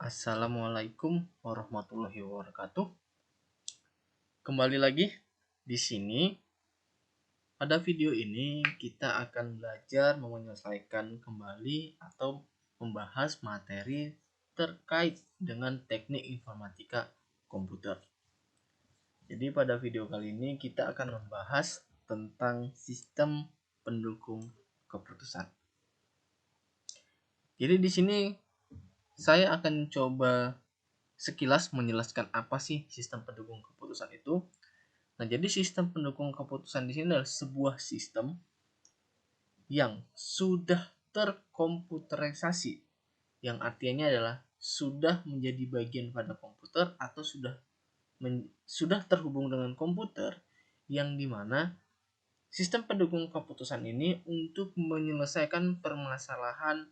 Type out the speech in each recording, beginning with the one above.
Assalamualaikum warahmatullahi wabarakatuh. Kembali lagi di sini. Pada video ini kita akan belajar menyelesaikan kembali atau membahas materi terkait dengan teknik informatika komputer. Jadi pada video kali ini kita akan membahas tentang sistem pendukung keputusan. Jadi di sini saya akan coba sekilas menjelaskan apa sih sistem pendukung keputusan itu. Nah, jadi sistem pendukung keputusan di sini adalah sebuah sistem yang sudah terkomputerisasi, yang artinya adalah sudah menjadi bagian pada komputer atau sudah terhubung dengan komputer, yang dimana sistem pendukung keputusan ini untuk menyelesaikan permasalahan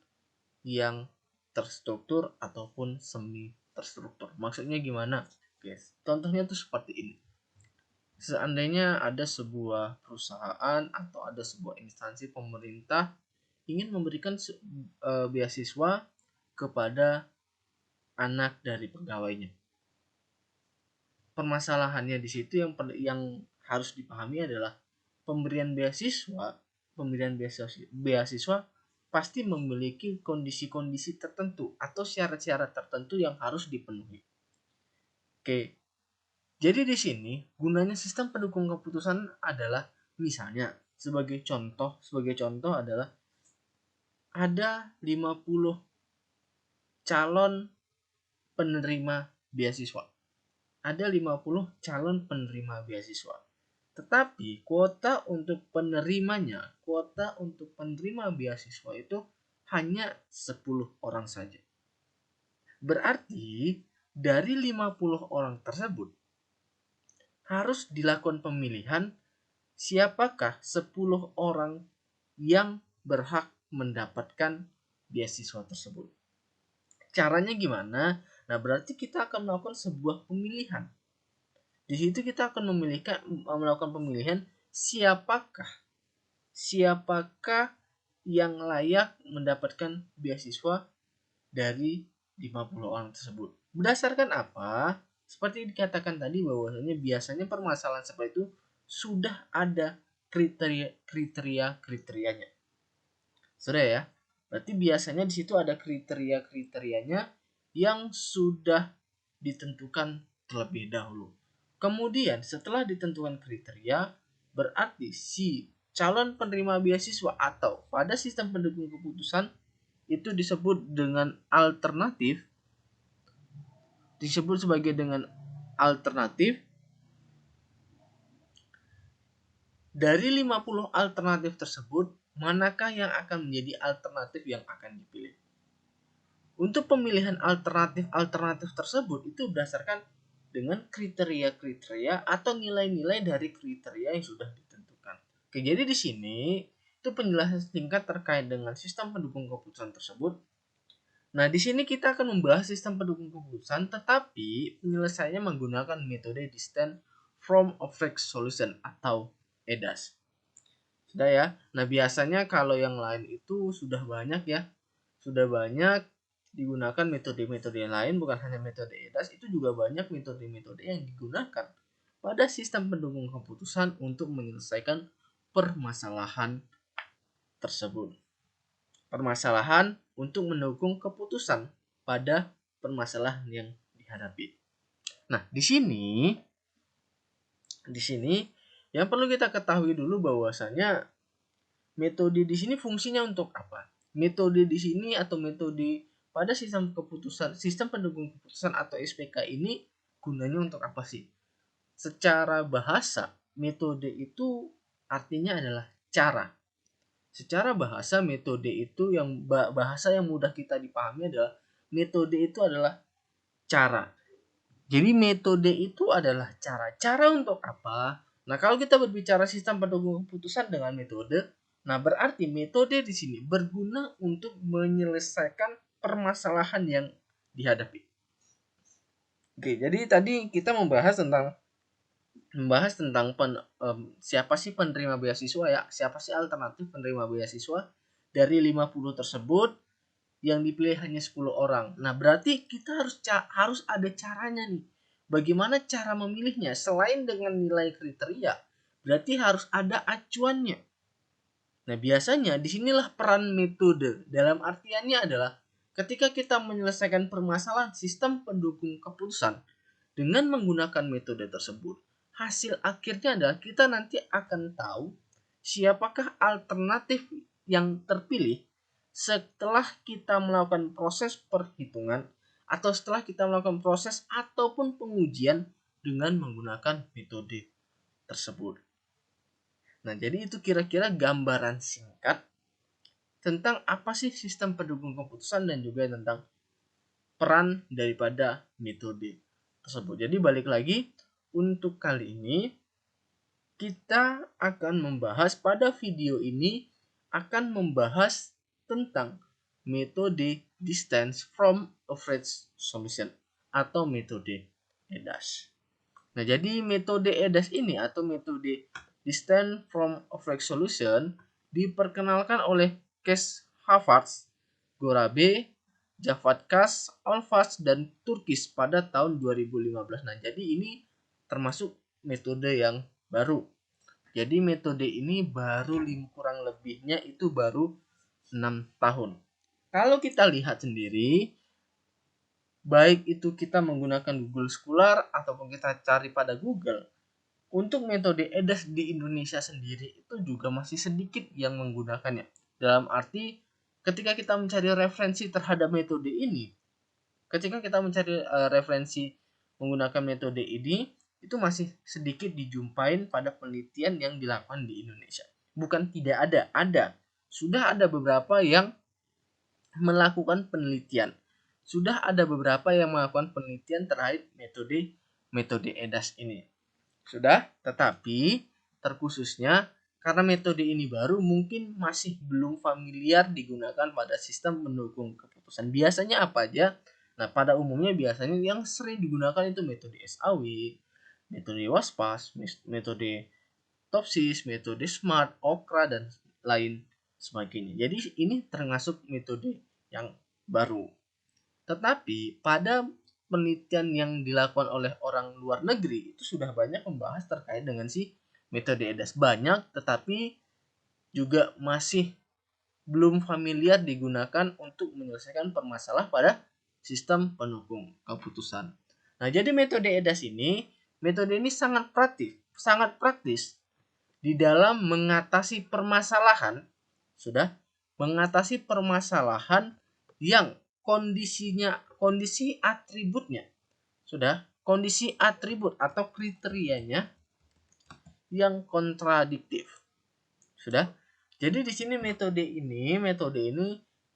yang terstruktur ataupun semi terstruktur. Maksudnya gimana, guys? Contohnya tuh seperti ini. Seandainya ada sebuah perusahaan atau ada sebuah instansi pemerintah ingin memberikan beasiswa kepada anak dari pegawainya. Permasalahannya di situ yang harus dipahami adalah pemberian beasiswa pasti memiliki kondisi-kondisi tertentu atau syarat-syarat tertentu yang harus dipenuhi. Oke. Jadi di sini gunanya sistem pendukung keputusan adalah misalnya sebagai contoh adalah ada 50 calon penerima beasiswa. Ada 50 calon penerima beasiswa. Tetapi kuota untuk penerima beasiswa itu hanya 10 orang saja. Berarti dari 50 orang tersebut harus dilakukan pemilihan siapakah 10 orang yang berhak mendapatkan beasiswa tersebut. Caranya gimana? Nah, berarti kita akan melakukan sebuah pemilihan. Di situ kita akan melakukan pemilihan siapakah yang layak mendapatkan beasiswa dari 50 orang tersebut. Berdasarkan apa? Seperti dikatakan tadi bahwasanya biasanya permasalahan seperti itu sudah ada kriteria-kriterianya. Sudah ya? Berarti biasanya di situ ada kriteria-kriterianya yang sudah ditentukan terlebih dahulu. Kemudian setelah ditentukan kriteria, berarti si calon penerima beasiswa atau pada sistem pendukung keputusan itu disebut dengan alternatif, disebut sebagai dengan alternatif. Dari 50 alternatif tersebut, manakah yang akan menjadi alternatif yang akan dipilih? Untuk pemilihan alternatif tersebut itu berdasarkan dengan kriteria-kriteria atau nilai-nilai dari kriteria yang sudah ditentukan. Oke, jadi di sini itu penjelasan singkat terkait dengan sistem pendukung keputusan tersebut. Nah, di sini kita akan membahas sistem pendukung keputusan, tetapi penyelesaiannya menggunakan metode Distant Form of Effect Solution atau EDAS. Sudah ya. Nah, biasanya kalau yang lain itu sudah banyak ya. Sudah banyak digunakan metode-metode yang lain, bukan hanya metode EDAS, itu juga banyak metode-metode yang digunakan pada sistem pendukung keputusan untuk menyelesaikan permasalahan tersebut. Permasalahan untuk mendukung keputusan pada permasalahan yang dihadapi. Nah, di sini yang perlu kita ketahui dulu bahwasanya metode di sini fungsinya untuk apa? Metode di sini atau metode pada sistem pendukung keputusan atau SPK ini gunanya untuk apa sih? Secara bahasa, metode itu artinya adalah cara. Secara bahasa, metode itu yang bahasa yang mudah kita dipahami adalah metode itu adalah cara. Jadi metode itu adalah cara. Cara untuk apa? Nah, kalau kita berbicara sistem pendukung keputusan dengan metode, nah berarti metode di sini berguna untuk menyelesaikan permasalahan yang dihadapi. Oke, jadi tadi kita membahas tentang siapa sih penerima beasiswa ya, siapa sih alternatif penerima beasiswa dari 50 tersebut. yang dipilih hanya 10 orang. Nah, berarti kita harus ada caranya nih. Bagaimana cara memilihnya? Selain dengan nilai kriteria, berarti harus ada acuannya. Nah, biasanya disinilah peran metode. Dalam artiannya adalah ketika kita menyelesaikan permasalahan sistem pendukung keputusan dengan menggunakan metode tersebut, hasil akhirnya adalah kita nanti akan tahu siapakah alternatif yang terpilih setelah kita melakukan proses perhitungan atau setelah kita melakukan proses ataupun pengujian dengan menggunakan metode tersebut. Nah, jadi itu kira-kira gambaran singkat tentang apa sih sistem pendukung keputusan dan juga tentang peran daripada metode tersebut. Jadi balik lagi, untuk kali ini kita akan membahas pada video ini akan membahas tentang metode distance from average solution atau metode EDAS. Nah, jadi metode EDAS ini atau metode distance from average solution diperkenalkan oleh Kees Havertz, Gorabe, Javatkas, Olfas, dan Turkis pada tahun 2015. Nah, jadi ini termasuk metode yang baru. Jadi metode ini baru kurang lebihnya itu baru 6 tahun. Kalau kita lihat sendiri, baik itu kita menggunakan Google Scholar ataupun kita cari pada Google, untuk metode EDAS di Indonesia sendiri itu juga masih sedikit yang menggunakannya. Dalam arti ketika kita mencari referensi terhadap metode ini, ketika kita mencari referensi menggunakan metode ini, itu masih sedikit dijumpain pada penelitian yang dilakukan di Indonesia. Bukan tidak ada. Sudah ada beberapa yang melakukan penelitian. Sudah ada beberapa yang melakukan penelitian terkait metode EDAS ini. Sudah, tetapi terkhususnya karena metode ini baru mungkin masih belum familiar digunakan pada sistem pendukung keputusan. Biasanya apa aja? Nah, pada umumnya biasanya yang sering digunakan itu metode SAW, metode WASPAS, metode TOPSIS, metode SMART, OKRA, dan lain sebagainya. Jadi ini termasuk metode yang baru. Tetapi pada penelitian yang dilakukan oleh orang luar negeri itu sudah banyak membahas terkait dengan si metode EDAS. Banyak, tetapi juga masih belum familiar digunakan untuk menyelesaikan permasalahan pada sistem pendukung keputusan. Nah, jadi metode EDAS ini, metode ini sangat praktis di dalam mengatasi permasalahan, mengatasi permasalahan yang kondisi atributnya, kondisi atribut atau kriterianya yang kontradiktif. Jadi di sini metode ini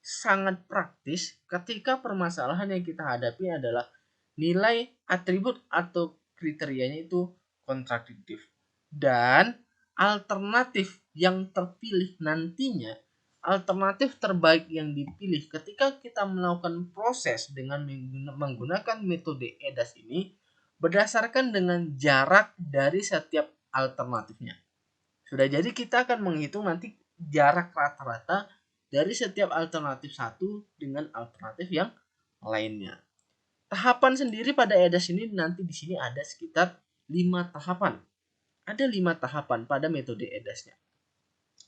sangat praktis ketika permasalahan yang kita hadapi adalah nilai atribut atau kriterianya itu kontradiktif. Dan alternatif yang terpilih nantinya, alternatif terbaik yang dipilih ketika kita melakukan proses dengan menggunakan metode EDAS ini berdasarkan dengan jarak dari setiap alternatifnya. Jadi kita akan menghitung nanti jarak rata-rata dari setiap alternatif satu dengan alternatif yang lainnya. Tahapan sendiri pada EDAS ini nanti di sini ada sekitar 5 tahapan. Ada 5 tahapan pada metode EDAS-nya.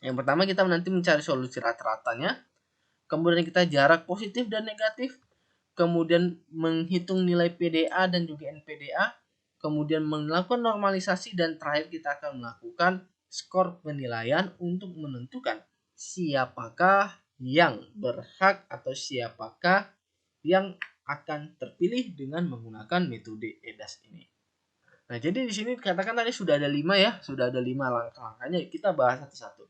Yang pertama kita nanti mencari solusi rata-ratanya, kemudian kita jarak positif dan negatif, kemudian menghitung nilai PDA dan juga NPDA, kemudian melakukan normalisasi, dan terakhir kita akan melakukan skor penilaian untuk menentukan siapakah yang berhak atau siapakah yang akan terpilih dengan menggunakan metode EDAS ini. Nah, jadi di sini katakan tadi sudah ada 5 ya, sudah ada 5 langkah-langkahnya. Kita bahas satu-satu.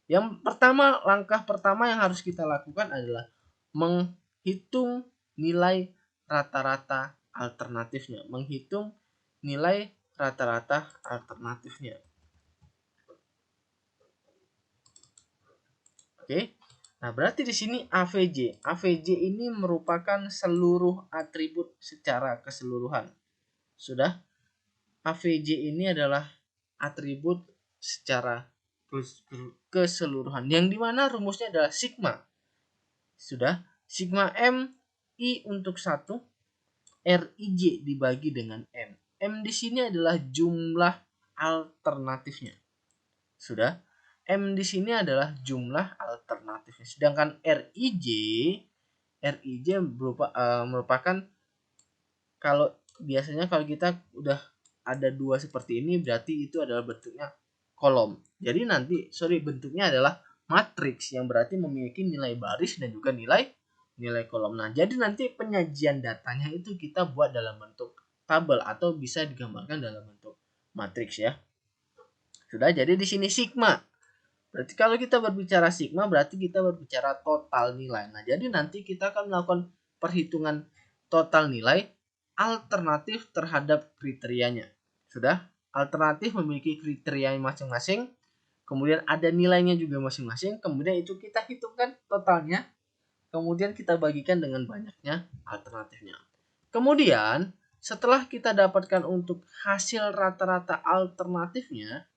Yang pertama, langkah pertama yang harus kita lakukan adalah menghitung nilai rata-rata alternatifnya. Menghitung nilai rata-rata alternatifnya. Oke. Nah, berarti di sini AVJ. AVJ ini merupakan seluruh atribut secara keseluruhan. Sudah? AVJ ini adalah atribut secara keseluruhan. Yang dimana rumusnya adalah sigma. Sudah? Sigma M, I untuk 1, Rij dibagi dengan M. M di sini adalah jumlah alternatifnya. Sudah? M di sini adalah jumlah alternatifnya. Sedangkan Rij merupakan, kalau biasanya kalau kita udah ada dua seperti ini, berarti itu adalah bentuknya kolom. Jadi bentuknya adalah matriks yang berarti memiliki nilai baris dan juga nilai kolom. Nah, jadi nanti penyajian datanya itu kita buat dalam bentuk tabel atau bisa digambarkan dalam bentuk matriks ya. Sudah, jadi di sini sigma. Berarti kalau kita berbicara sigma berarti kita berbicara total nilai. Nah, jadi nanti kita akan melakukan perhitungan total nilai alternatif terhadap kriterianya. Sudah? Alternatif memiliki kriteria masing-masing, kemudian ada nilainya juga masing-masing, kemudian itu kita hitungkan totalnya, kemudian kita bagikan dengan banyaknya alternatifnya. Kemudian setelah kita dapatkan untuk hasil rata-rata alternatifnya,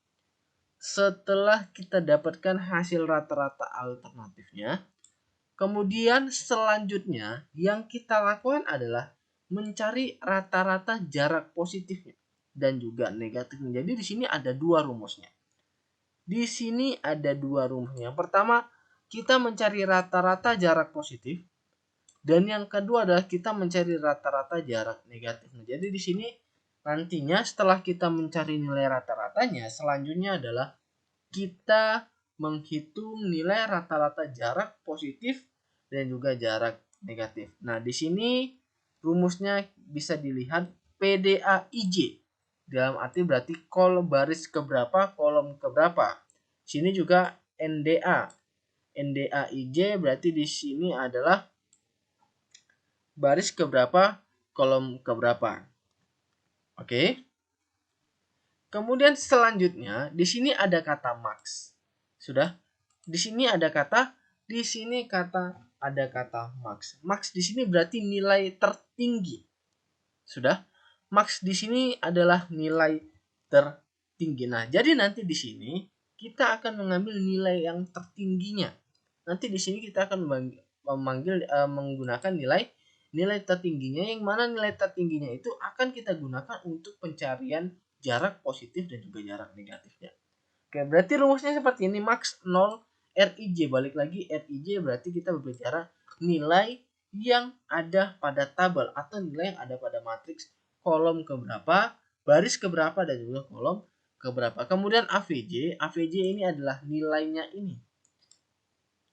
kemudian selanjutnya yang kita lakukan adalah mencari rata-rata jarak positifnya dan juga negatifnya. Jadi di sini ada dua rumusnya. Yang pertama, kita mencari rata-rata jarak positif, dan yang kedua adalah kita mencari rata-rata jarak negatif. Jadi di sini nantinya setelah kita mencari nilai rata-ratanya, selanjutnya adalah kita menghitung nilai rata-rata jarak positif dan juga jarak negatif. Nah, di sini rumusnya bisa dilihat PDAIJ. Dalam arti berarti kolom baris keberapa, kolom keberapa. Sini juga NDA. NDAIJ berarti di sini adalah baris keberapa, kolom keberapa. Oke. Kemudian selanjutnya di sini ada kata max. Sudah? Di sini ada kata max. Max di sini berarti nilai tertinggi. Sudah? Max di sini adalah nilai tertinggi. Nah, jadi nanti di sini kita akan mengambil nilai yang tertingginya. Nanti di sini kita akan menggunakan nilai tertingginya, yang mana nilai tertingginya itu akan kita gunakan untuk pencarian jarak positif dan juga jarak negatifnya. Oke, berarti rumusnya seperti ini, max 0 Rij. Balik lagi, Rij berarti kita berbicara nilai yang ada pada tabel atau nilai yang ada pada matriks, kolom keberapa, baris keberapa, dan juga kolom keberapa. Kemudian AVJ ini adalah nilainya ini.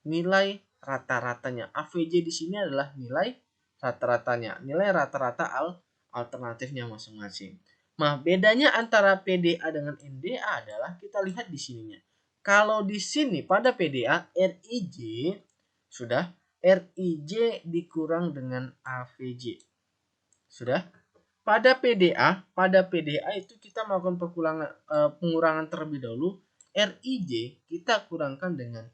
Nilai rata-ratanya. AVJ di sini adalah nilai rata-ratanya. Nilai rata-rata alternatifnya masing-masing. Nah, bedanya antara PDA dengan NDA adalah kita lihat di sininya. Kalau di sini pada PDA Rij sudah, Rij dikurang dengan AVJ. Sudah? Pada PDA itu kita melakukan pengurangan terlebih dahulu. Rij kita kurangkan dengan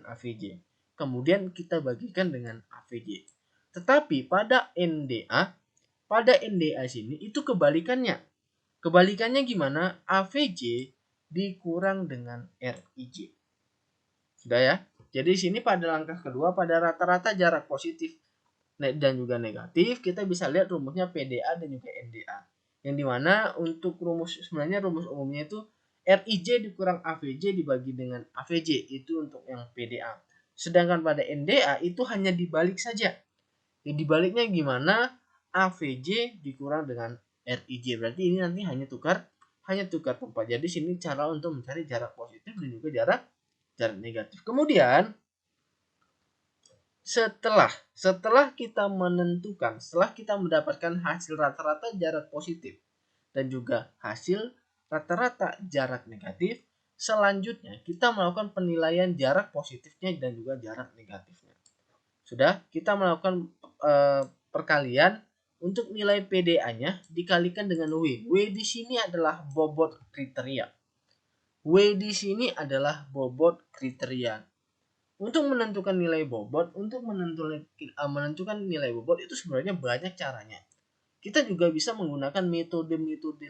AVJ. Kemudian kita bagikan dengan AVJ. Tetapi pada NDA sini itu kebalikannya. Kebalikannya gimana? AVJ dikurang dengan Rij. Sudah ya? Jadi sini pada langkah kedua, pada rata-rata jarak positif dan juga negatif, kita bisa lihat rumusnya PDA dan juga NDA. Yang dimana untuk rumus umumnya itu Rij dikurang AVJ dibagi dengan AVJ, itu untuk yang PDA. Sedangkan pada NDA itu hanya dibalik saja. Dibaliknya gimana? AVJ dikurang dengan Rij. Berarti ini nanti hanya tukar tempat. Jadi sini cara untuk mencari jarak positif dan juga jarak negatif. Kemudian setelah kita mendapatkan hasil rata-rata jarak positif dan juga hasil rata-rata jarak negatif, selanjutnya kita melakukan penilaian jarak positifnya dan juga jarak negatifnya. Sudah, kita melakukan perkalian untuk nilai PDA-nya dikalikan dengan W. W di sini adalah bobot kriteria. Untuk menentukan nilai bobot, itu sebenarnya banyak caranya. Kita juga bisa menggunakan metode-metode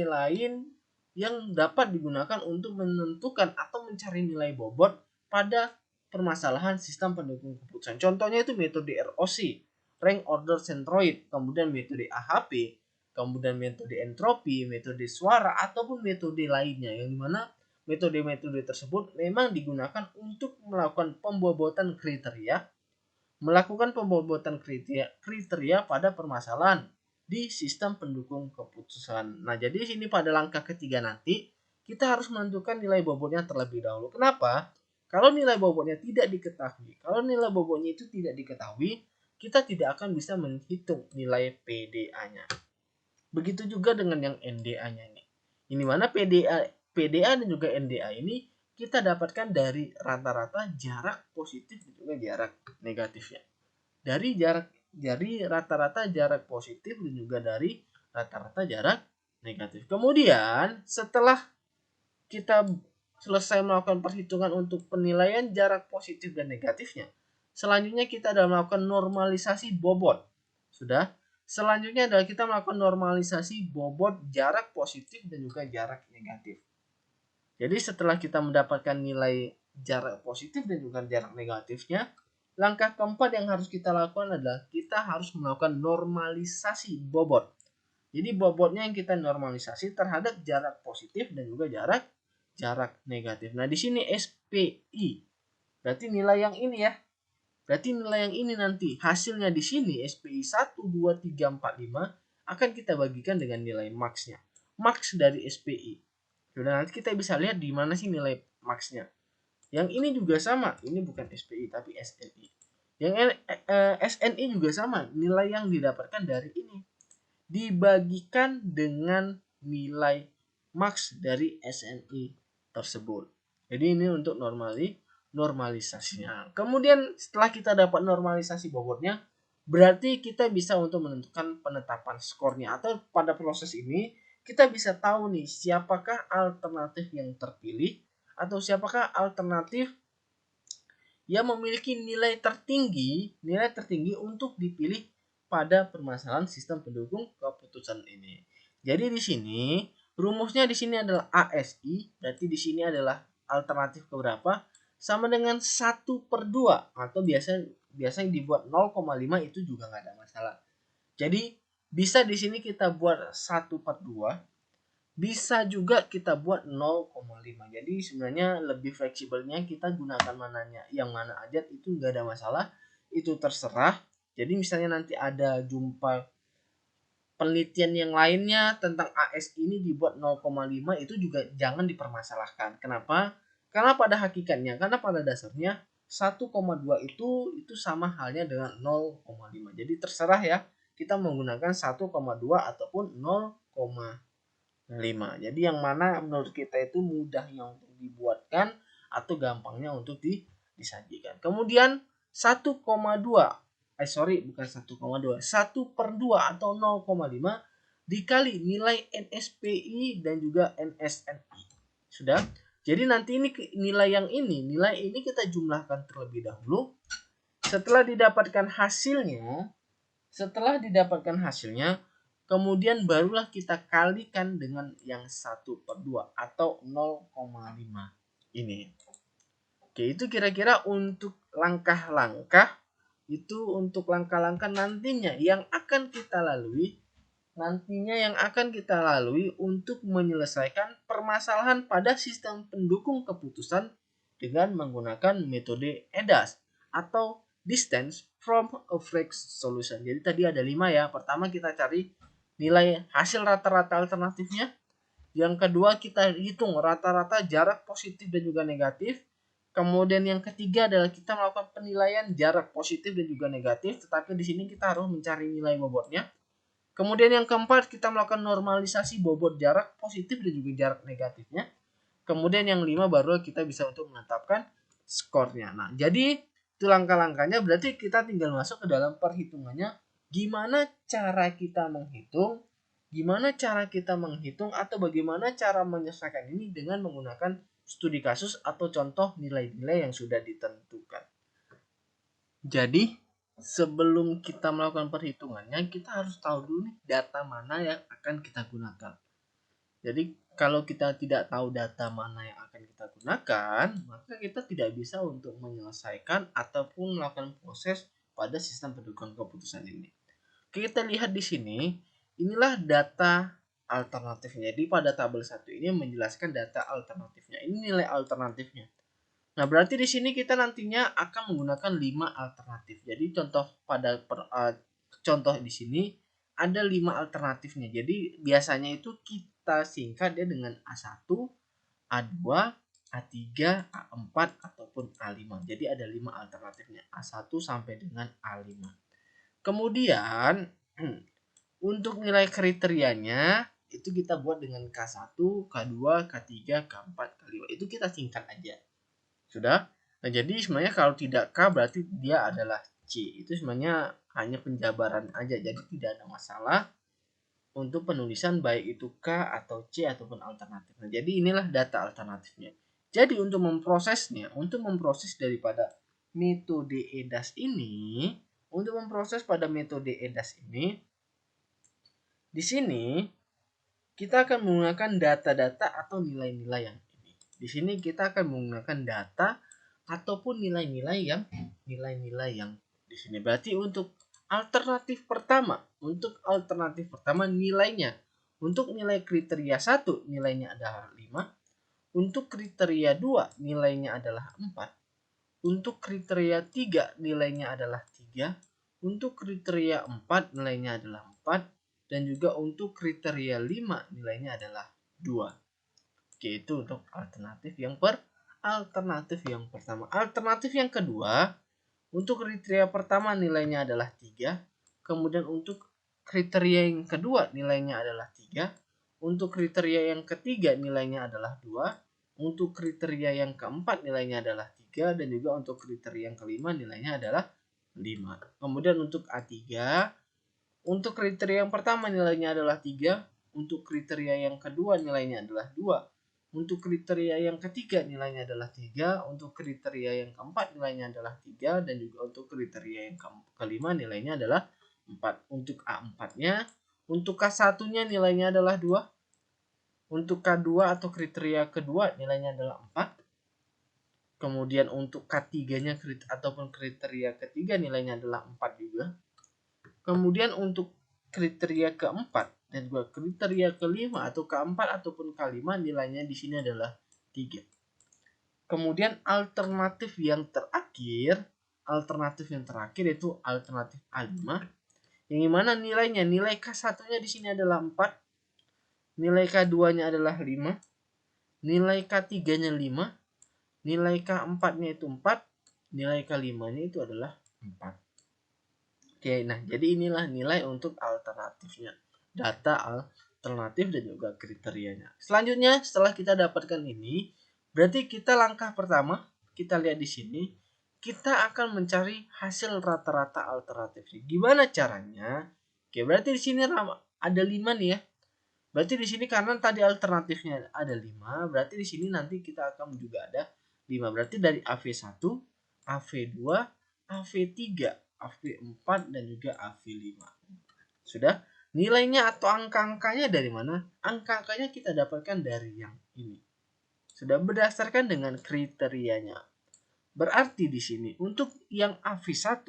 lain yang dapat digunakan untuk menentukan atau mencari nilai bobot pada permasalahan sistem pendukung keputusan. Contohnya itu metode ROC, Rank Order Centroid, kemudian metode AHP, kemudian metode entropi, metode suara, ataupun metode lainnya, yang dimana metode-metode tersebut memang digunakan untuk melakukan pembobotan kriteria, pada permasalahan di sistem pendukung keputusan. Nah, jadi sini pada langkah ketiga nanti kita harus menentukan nilai bobotnya terlebih dahulu. Kenapa? Kalau nilai bobotnya tidak diketahui, kita tidak akan bisa menghitung nilai PDA-nya. Begitu juga dengan yang NDA-nya ini. Ini mana PDA dan juga NDA ini kita dapatkan dari rata-rata jarak positif dan juga jarak negatifnya. Dari rata-rata jarak positif dan juga dari rata-rata jarak negatif. Kemudian setelah kita selesai melakukan perhitungan untuk penilaian jarak positif dan negatifnya, selanjutnya kita adalah melakukan normalisasi bobot. Sudah. Selanjutnya adalah kita melakukan normalisasi bobot jarak positif dan juga jarak negatif. Jadi setelah kita mendapatkan nilai jarak positif dan juga jarak negatifnya, langkah keempat yang harus kita lakukan adalah kita harus melakukan normalisasi bobot. Jadi bobotnya yang kita normalisasi terhadap jarak positif dan juga jarak negatif. Nah, di sini SPI. Berarti nilai yang ini ya. Berarti nilai yang ini nanti hasilnya di sini SPI 1, 2, 3, 4, 5 akan kita bagikan dengan nilai max-nya. Max dari SPI. Sudah, nanti kita bisa lihat di mana sih nilai max-nya. Yang ini juga sama, ini bukan SPI tapi SNI. Yang SNI juga sama, nilai yang didapatkan dari ini dibagikan dengan nilai max dari SNI tersebut. Jadi ini untuk normalisasinya. Kemudian setelah kita dapat normalisasi bobotnya, berarti kita bisa untuk menentukan penetapan skornya, atau pada proses ini kita bisa tahu nih siapakah alternatif yang terpilih atau siapakah alternatif yang memiliki nilai tertinggi untuk dipilih pada permasalahan sistem pendukung keputusan ini. Jadi di sini rumusnya di sini adalah ASI, berarti di sini adalah alternatif keberapa, sama dengan 1/2 atau biasanya dibuat 0,5 itu juga nggak ada masalah. Jadi bisa di sini kita buat 1/2, bisa juga kita buat 0,5. Jadi sebenarnya lebih fleksibelnya kita gunakan mananya, yang mana aja itu nggak ada masalah, itu terserah. Jadi misalnya nanti ada jumpa penelitian yang lainnya tentang AS ini dibuat 0,5, itu juga jangan dipermasalahkan. Kenapa? Karena pada hakikatnya, karena pada dasarnya 1,2 itu sama halnya dengan 0,5. Jadi terserah ya, kita menggunakan 1,2 ataupun 0,5. Jadi yang mana menurut kita itu mudahnya untuk dibuatkan atau gampangnya untuk disajikan. Kemudian 1,2 bukan 1,2, 1/2 atau 0,5 dikali nilai NSPI dan juga NSNI. Sudah? Jadi nanti ini nilai ini kita jumlahkan terlebih dahulu. Setelah didapatkan hasilnya, kemudian barulah kita kalikan dengan yang 1/2 atau 0,5 ini. Oke, itu kira-kira untuk langkah-langkah nantinya yang akan kita lalui untuk menyelesaikan permasalahan pada sistem pendukung keputusan dengan menggunakan metode EDAS atau Distance from Average Solution. Jadi tadi ada 5 ya. Pertama kita cari nilai hasil rata-rata alternatifnya. Yang kedua kita hitung rata-rata jarak positif dan juga negatif. Kemudian yang ketiga adalah kita melakukan penilaian jarak positif dan juga negatif, tetapi di sini kita harus mencari nilai bobotnya. Kemudian yang keempat kita melakukan normalisasi bobot jarak positif dan juga jarak negatifnya. Kemudian yang 5 baru kita bisa untuk menetapkan skornya. Nah, jadi itu langkah-langkahnya, berarti kita tinggal masuk ke dalam perhitungannya. Gimana cara kita menghitung atau bagaimana cara menyelesaikan ini dengan menggunakan studi kasus atau contoh nilai-nilai yang sudah ditentukan. Jadi sebelum kita melakukan perhitungannya, kita harus tahu dulu nih data mana yang akan kita gunakan. Jadi kalau kita tidak tahu data mana yang akan kita gunakan, maka kita tidak bisa untuk menyelesaikan ataupun melakukan proses pada sistem pendudukan keputusan ini. Kita lihat di sini, inilah data alternatifnya. Jadi pada tabel 1 ini menjelaskan data alternatifnya. Ini nilai alternatifnya. Nah, berarti di sini kita nantinya akan menggunakan 5 alternatif. Jadi contoh di sini ada 5 alternatifnya. Jadi biasanya itu kita singkat dia dengan A1, A2, A3, A4 ataupun A5. Jadi ada 5 alternatifnya. A1 sampai dengan A5. Kemudian untuk nilai kriterianya itu kita buat dengan K1, K2, K3, K4, K5. Itu kita singkat aja. Sudah? Nah, jadi sebenarnya kalau tidak K berarti dia adalah C. Itu sebenarnya hanya penjabaran aja. Jadi tidak ada masalah untuk penulisan baik itu K atau C ataupun alternatif. Nah, jadi inilah data alternatifnya. Jadi untuk memproses daripada metode EDAS ini, di sini kita akan menggunakan data-data atau nilai-nilai yang ini. Di sini kita akan menggunakan data ataupun nilai-nilai yang di sini. Berarti untuk alternatif pertama nilainya. Untuk nilai kriteria 1 nilainya adalah 5. Untuk kriteria 2 nilainya adalah 4. Untuk kriteria 3 nilainya adalah 3. Untuk kriteria 4 nilainya adalah 4. Dan juga untuk kriteria 5 nilainya adalah 2. Oke, itu untuk alternatif yang pertama. Alternatif yang kedua, untuk kriteria pertama nilainya adalah 3. Kemudian untuk kriteria yang kedua nilainya adalah 3. Untuk kriteria yang ketiga nilainya adalah 2. Untuk kriteria yang keempat nilainya adalah 3. Dan juga untuk kriteria yang kelima nilainya adalah 5. Kemudian untuk A3, untuk kriteria yang pertama nilainya adalah 3. Untuk kriteria yang kedua nilainya adalah 2. Untuk kriteria yang ketiga nilainya adalah 3. Untuk kriteria yang keempat nilainya adalah 3. Dan juga untuk kriteria yang kelima nilainya adalah 4. Untuk A4-nya, untuk K1-nya nilainya adalah 2. Untuk K2 atau kriteria kedua nilainya adalah 4. Kemudian untuk K3-nya ataupun kriteria ketiga nilainya adalah 4 juga. Kemudian untuk kriteria keempat dan juga kriteria kelima atau keempat ataupun kelima nilainya di sini adalah 3. Kemudian alternatif yang terakhir yaitu alternatif A5 yang dimana nilai K1-nya di sini adalah 4, nilai K2-nya adalah 5, nilai K3-nya 5, nilai K4-nya itu 4, nilai K5-nya itu adalah 4. Oke, nah jadi inilah nilai untuk alternatifnya. Data alternatif dan juga kriterianya. Selanjutnya setelah kita dapatkan ini, berarti kita langkah pertama, kita lihat di sini, kita akan mencari hasil rata-rata alternatif. Gimana caranya? Oke, berarti di sini ada 5 nih ya. Berarti di sini karena tadi alternatifnya ada 5, berarti di sini nanti kita akan juga ada 5. Berarti dari AV1, AV2, AV3, AV4 dan juga AV5. Sudah? Nilainya atau angka-angkanya dari mana? Angka-angkanya kita dapatkan dari yang ini. Sudah berdasarkan dengan kriterianya. Berarti di sini untuk yang AV1,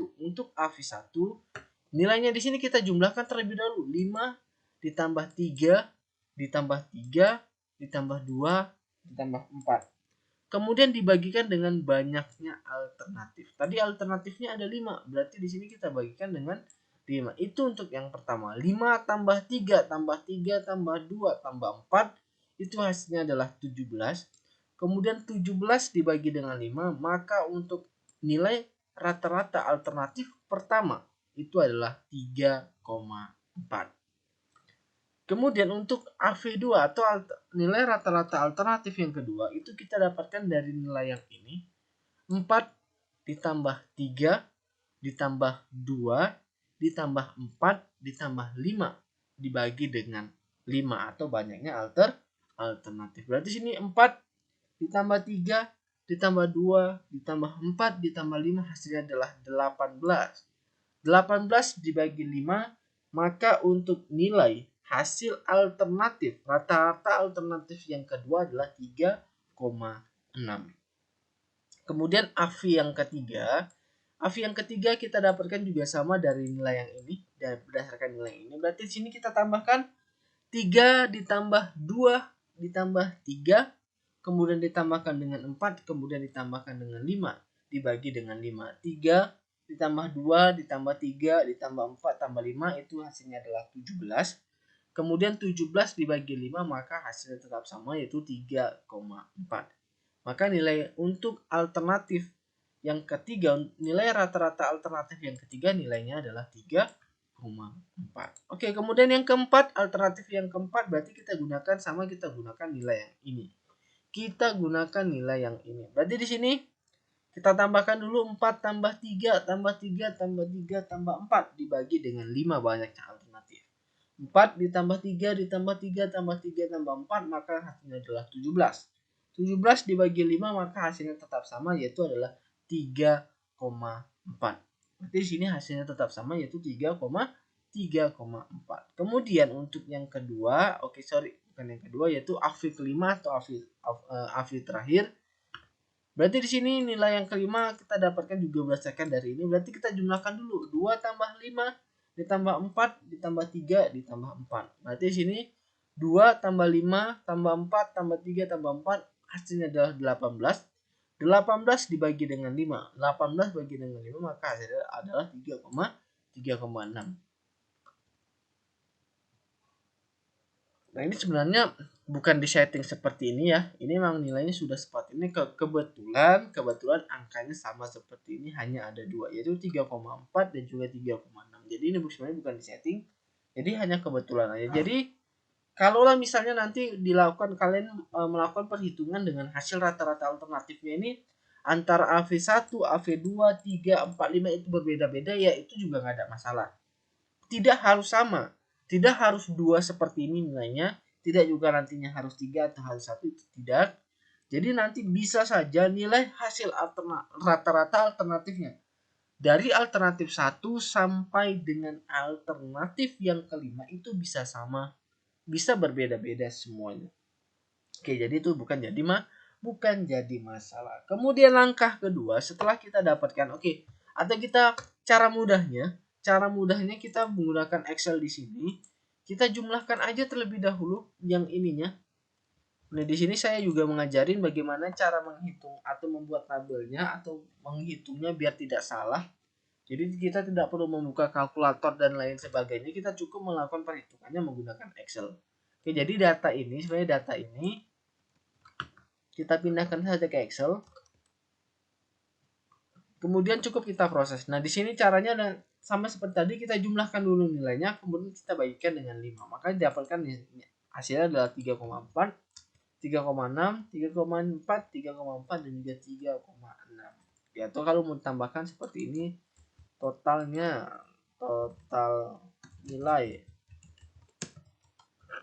nilainya di sini kita jumlahkan terlebih dahulu. 5 ditambah 3 ditambah 3 ditambah 2 ditambah 4. Kemudian dibagikan dengan banyaknya alternatif. Tadi alternatifnya ada 5, berarti di sini kita bagikan dengan 5. Itu untuk yang pertama. 5 tambah 3 tambah 3 tambah 2 tambah 4 itu hasilnya adalah 17. Kemudian 17 dibagi dengan 5, maka untuk nilai rata-rata alternatif pertama itu adalah 3,4. Kemudian untuk AV2 atau nilai rata-rata alternatif yang kedua itu kita dapatkan dari nilai yang ini. 4 ditambah 3 ditambah 2 ditambah 4 ditambah 5 dibagi dengan 5 atau banyaknya alternatif. Berarti sini 4 ditambah 3 ditambah 2 ditambah 4 ditambah 5 hasilnya adalah 18. 18 dibagi 5, maka untuk nilai hasil alternatif, rata-rata alternatif yang kedua adalah 3,6. Kemudian AFI yang ketiga, kita dapatkan juga sama dari nilai yang ini, dan berdasarkan nilai ini. Berarti di sini kita tambahkan 3 ditambah 2 ditambah 3, kemudian ditambahkan dengan 4, kemudian ditambahkan dengan 5, dibagi dengan 5. 3 ditambah 2 ditambah 3 ditambah 4 tambah 5, itu hasilnya adalah 17. Kemudian 17 dibagi 5, maka hasilnya tetap sama, yaitu 3,4. Maka nilai untuk alternatif yang ketiga, nilai rata-rata alternatif yang ketiga nilainya adalah 3,4. Oke, kemudian yang keempat, alternatif yang keempat berarti kita gunakan nilai yang ini. Kita gunakan nilai yang ini. Berarti di sini kita tambahkan dulu 4 tambah 3 tambah 3 tambah 3 tambah 4 dibagi dengan 5 banyaknya alternatif. 4 ditambah 3 ditambah 3 tambah 3 tambah 4, maka hasilnya adalah 17. 17 dibagi 5, maka hasilnya tetap sama, yaitu adalah 3,4. Berarti di sini hasilnya tetap sama, yaitu 3,4. Kemudian untuk yang kedua, bukan yang kedua, yaitu AFI kelima atau AFI terakhir. Berarti di sini nilai yang kelima kita dapatkan juga berdasarkan dari ini. Berarti kita jumlahkan dulu. 2 tambah 5 ditambah 4 ditambah 3 ditambah 4. Berarti di sini 2 tambah 5 tambah 4 tambah 3 tambah 4, hasilnya adalah 18. 18 dibagi dengan 5. 18 bagi dengan 5, maka hasilnya adalah 3,6. Nah, ini sebenarnya bukan di setting seperti ini ya. Ini memang nilainya sudah seperti ini. Kebetulan angkanya sama seperti ini, hanya ada 2, yaitu 3,4 dan juga 3,6. Jadi ini sebenarnya bukan di setting. Jadi hanya kebetulan aja. Jadi kalaulah misalnya nanti kalian melakukan perhitungan dengan hasil rata-rata alternatifnya ini antara AV1, AV2, 3, 4, 5 itu berbeda-beda, ya itu juga nggak ada masalah. Tidak harus sama. Tidak harus 2 seperti ini nilainya, tidak juga nantinya harus 3 atau harus 1, itu tidak. Jadi nanti bisa saja nilai hasil rata-rata alternatifnya dari alternatif 1 sampai dengan alternatif yang kelima itu bisa sama, bisa berbeda-beda semuanya. Oke, jadi itu bukan jadi masalah. Kemudian langkah kedua, setelah kita dapatkan, atau kita cara mudahnya kita menggunakan Excel di sini. Kita jumlahkan aja terlebih dahulu yang ininya. Nah, di sini saya juga mengajarin bagaimana cara menghitung atau membuat tabelnya atau menghitungnya biar tidak salah. Jadi kita tidak perlu membuka kalkulator dan lain sebagainya, kita cukup melakukan perhitungannya menggunakan Excel. Oke, jadi data ini kita pindahkan saja ke Excel. Kemudian cukup kita proses. Nah, di sini caranya sama seperti tadi, kita jumlahkan dulu nilainya, kemudian kita bagikan dengan 5. Maka didapatkan hasilnya adalah 3,4, 3,6, 3,4, 3,4 dan juga 3,6. Ya, atau kalau mau tambahkan seperti ini, total nilai.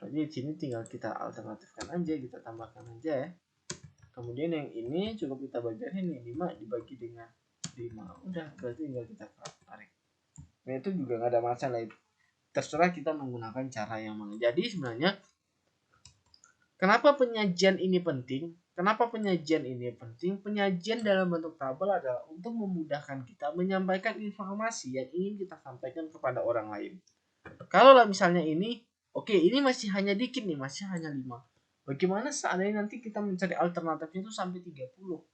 Jadi di sini tinggal kita alternatifkan aja, kita tambahkan aja ya. Kemudian yang ini cukup kita bagian ini 5 dibagi dengan 5. Udah, berarti tinggal kita tarik. Nah, itu juga nggak ada masalah. Terserah kita menggunakan cara yang mana. Jadi sebenarnya kenapa penyajian ini penting? Penyajian dalam bentuk tabel adalah untuk memudahkan kita menyampaikan informasi yang ingin kita sampaikan kepada orang lain. Kalau misalnya ini, ini masih hanya dikit nih, masih hanya 5. Bagaimana seandainya nanti kita mencari alternatifnya itu sampai 30?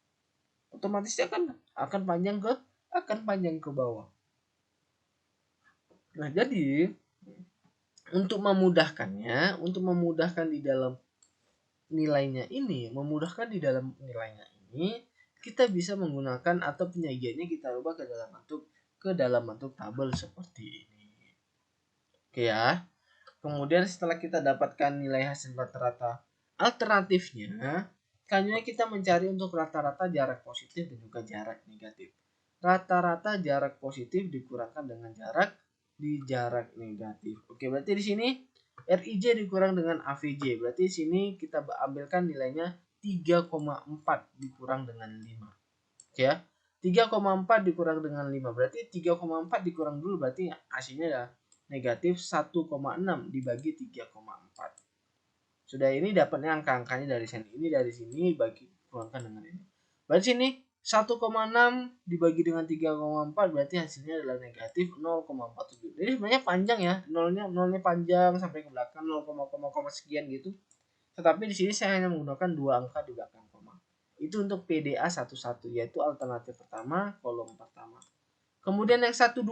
Otomatis akan panjang ke bawah. Nah, jadi untuk memudahkan di dalam nilainya ini, kita bisa menggunakan atau penyajiannya kita rubah ke dalam bentuk tabel seperti ini. Oke ya. Kemudian setelah kita dapatkan nilai hasil rata-rata alternatifnya, selanjutnya kita mencari untuk rata-rata jarak positif dan juga jarak negatif. Rata-rata jarak positif dikurangkan dengan jarak negatif. Oke, berarti di sini RIJ dikurang dengan AVJ. Berarti di sini kita ambilkan nilainya 3,4 dikurang dengan 5. Oke ya. 3,4 dikurang dengan 5. Berarti 3,4 dikurang dulu, berarti hasilnya adalah negatif 1,6 dibagi 3,4. Sudah, ini dapatnya angka-angkanya dari sini. Ini dari sini kurangkan dengan ini. Berarti sini 1,6 dibagi dengan 3,4 berarti hasilnya adalah negatif 0,47. Jadi sebenarnya panjang ya, nolnya panjang sampai ke belakang 0, sekian gitu. Tetapi di sini saya hanya menggunakan dua angka di belakang koma. Itu untuk PDA 11, yaitu alternatif pertama kolom pertama. Kemudian yang 12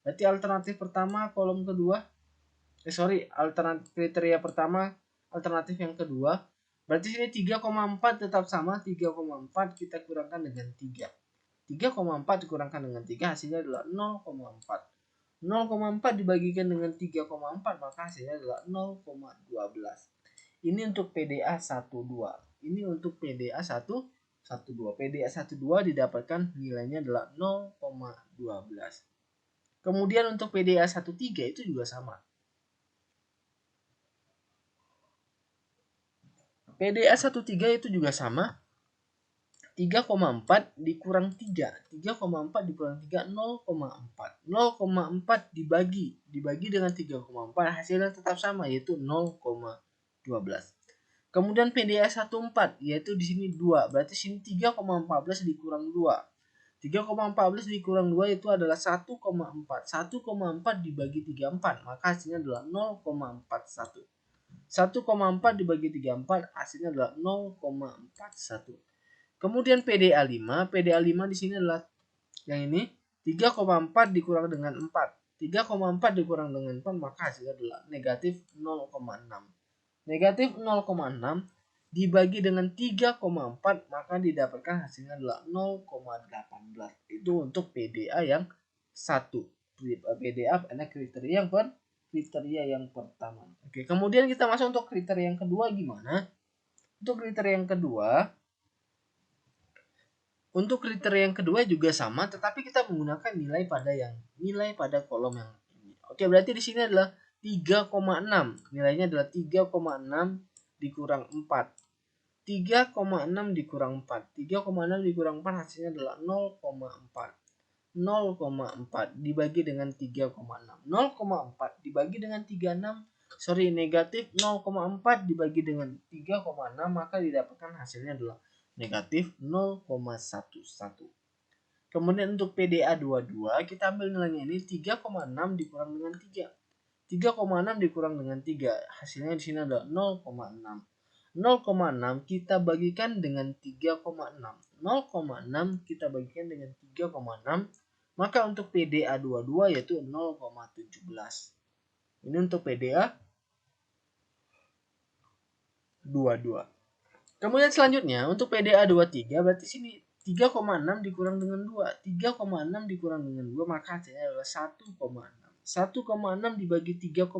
berarti alternatif pertama kolom kedua. Alternatif kriteria pertama, alternatif yang kedua. Berarti sini 3,4 tetap sama, 3,4 kita kurangkan dengan 3. 3,4 dikurangkan dengan 3 hasilnya adalah 0,4. 0,4 dibagikan dengan 3,4 maka hasilnya adalah 0,12. Ini untuk PDA 12. Ini untuk PDA 12. PDA 12 didapatkan nilainya adalah 0,12. Kemudian untuk PDA 13 itu juga sama. PDA 13 itu juga sama. 3,4 dikurang 3. 3,4 dikurang 3, 0,4. 0,4 dibagi dengan 3,4 hasilnya tetap sama yaitu 0,12. Kemudian PDA 14 yaitu di sini 2. Berarti sini 3,14 dikurang 2. 3,14 dikurang 2 itu adalah 1,4. 1,4 dibagi 34 maka hasilnya adalah 0,41. 1,4 dibagi 34 hasilnya adalah 0,41. Kemudian PDA 5 di sini adalah yang ini 3,4 dikurang dengan 4. 3,4 dikurang dengan 4 maka hasilnya adalah negatif 0,6. Negatif 0,6 dibagi dengan 3,4 maka didapatkan hasilnya adalah 0,18. Itu untuk PDA yang 1. PDA adalah kriteria yang pertama. Oke, kemudian kita masuk untuk kriteria yang kedua gimana? Untuk kriteria yang kedua, juga sama, tetapi kita menggunakan nilai pada kolom yang ini. Oke, berarti di sini adalah 3,6. Nilainya adalah 3,6 dikurang 4. 3,6 dikurang 4. 3,6 dikurang 4 hasilnya adalah 0,4. 0,4 dibagi dengan 3,6. 0,4 dibagi dengan 36. Negatif 0,4 dibagi dengan 3,6 maka didapatkan hasilnya adalah negatif 0,11. Kemudian untuk PDA 22 kita ambil nilainya ini 3,6 dikurang dengan 3. 3,6 dikurang dengan 3 hasilnya di sini adalah 0,6. 0,6 kita bagikan dengan 3,6. 0,6 kita bagikan dengan 3,6 maka untuk PDA 22 yaitu 0,17. Ini untuk PDA 22. Kemudian selanjutnya untuk PDA 23 berarti sini 3,6 dikurang dengan 2. 3,6 dikurang dengan 2 maka hasilnya adalah 1,6. 1,6 dibagi 3,6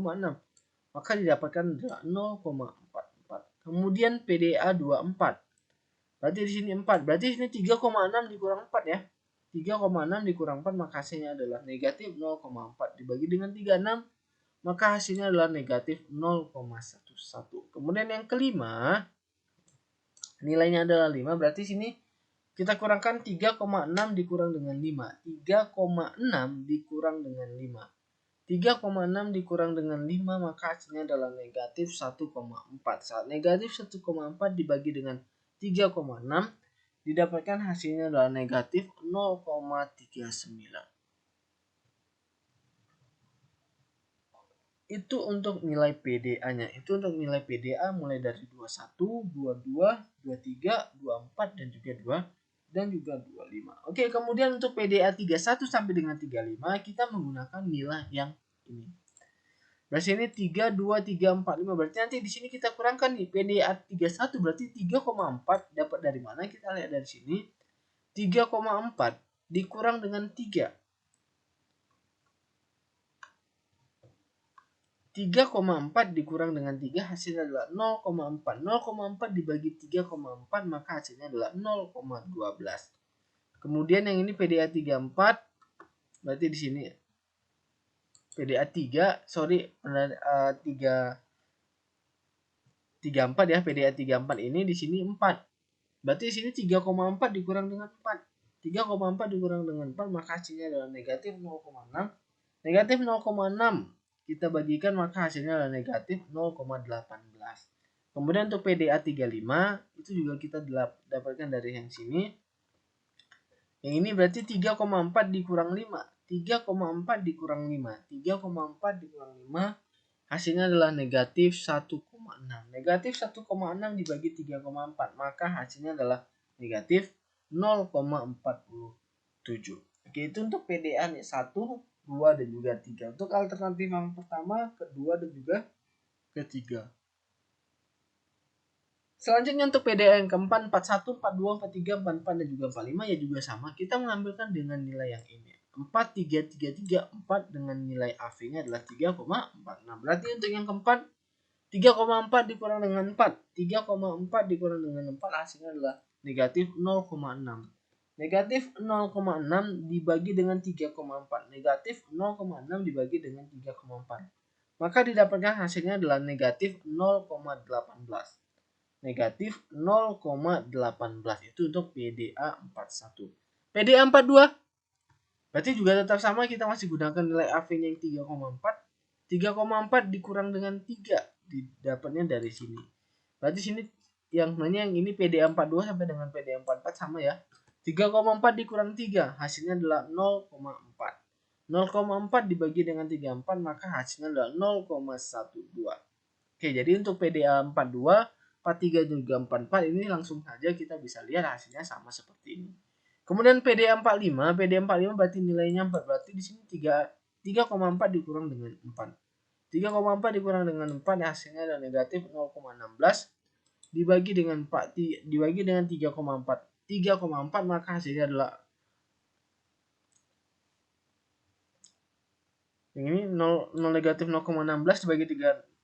maka didapatkan adalah 0,44. Kemudian PDA 24. Berarti di sini 4. Berarti sini 3,6 dikurang 4 ya. 3,6 dikurang 4 maka hasilnya adalah negatif 0,4 dibagi dengan 36 maka hasilnya adalah negatif 0,11. Kemudian yang kelima nilainya adalah 5 berarti sini kita kurangkan 3,6 dikurang dengan 5. 3,6 dikurang dengan 5. 3,6 dikurang dengan 5 maka hasilnya adalah negatif 1,4. Saat negatif 1,4 dibagi dengan 3,6 didapatkan hasilnya adalah negatif 0,39. Itu untuk nilai PDA-nya. Itu untuk nilai PDA mulai dari 21, 22, 23, 24 dan juga 25. Oke, kemudian untuk PDA 31 sampai dengan 35 kita menggunakan nilai yang ini. Berarti ini 3, 2, 3, 4, 5. Berarti nanti di sini kita kurangkan nih PDA 31 berarti 3,4 dapat dari mana? Kita lihat dari sini. 3,4 dikurang dengan 3. 3,4 dikurang dengan 3 hasilnya adalah 0,4. 0,4 dibagi 3,4 maka hasilnya adalah 0,12. Kemudian yang ini PDA 34 berarti di sini PDA 3, 34 ya, PDA 34 ini di sini 4. Berarti di sini 3,4 dikurang dengan 4. 3,4 dikurang dengan 4 maka hasilnya adalah negatif 0,6. Negatif 0,6 kita bagikan maka hasilnya adalah negatif 0,18. Kemudian untuk PDA 35 itu juga kita dapatkan dari yang sini. Yang ini berarti 3,4 dikurang 5. 3,4 dikurang 5. 3,4 dikurang 5 hasilnya adalah negatif 1,6. Negatif 1,6 dibagi 3,4 maka hasilnya adalah negatif 0,47. Oke, itu untuk PDA 1, 2, dan juga 3. Untuk alternatif yang pertama, kedua, dan juga ketiga. Selanjutnya untuk PDA yang keempat, 41, 42, 43, 44, dan juga 45 ya juga sama. Kita mengambilkan dengan nilai yang ini. 4, 3, 3, 3, 4 dengan nilai AV-nya adalah 3,46. Berarti untuk yang keempat, 3,4 dikurang dengan 4. 3,4 dikurang dengan 4 hasilnya adalah negatif 0,6. Negatif 0,6 dibagi dengan 3,4. Negatif 0,6 dibagi dengan 3,4. Maka didapatkan hasilnya adalah negatif 0,18. Negatif 0,18 itu untuk PDA 41. PDA 42 berarti juga tetap sama, kita masih gunakan nilai AV-nya yang 3,4. 3,4 dikurang dengan 3 didapatnya dari sini. Berarti sini yang ini PDA 42 sampai dengan PDA 44 sama ya. 3,4 dikurang 3 hasilnya adalah 0,4. 0,4 dibagi dengan 34 maka hasilnya adalah 0,12. Oke, jadi untuk PDA 42, 43 juga 44 ini langsung saja kita bisa lihat hasilnya sama seperti ini. Kemudian PDA 45, PDA 45 berarti nilainya 4, berarti di sini 3,4 dikurang dengan 4. 3,4 dikurang dengan 4 hasilnya adalah negatif 0,16 dibagi dengan 4 dibagi dengan 3,4. 3,4 maka hasilnya adalah yang ini 0 negatif 0,16 dibagi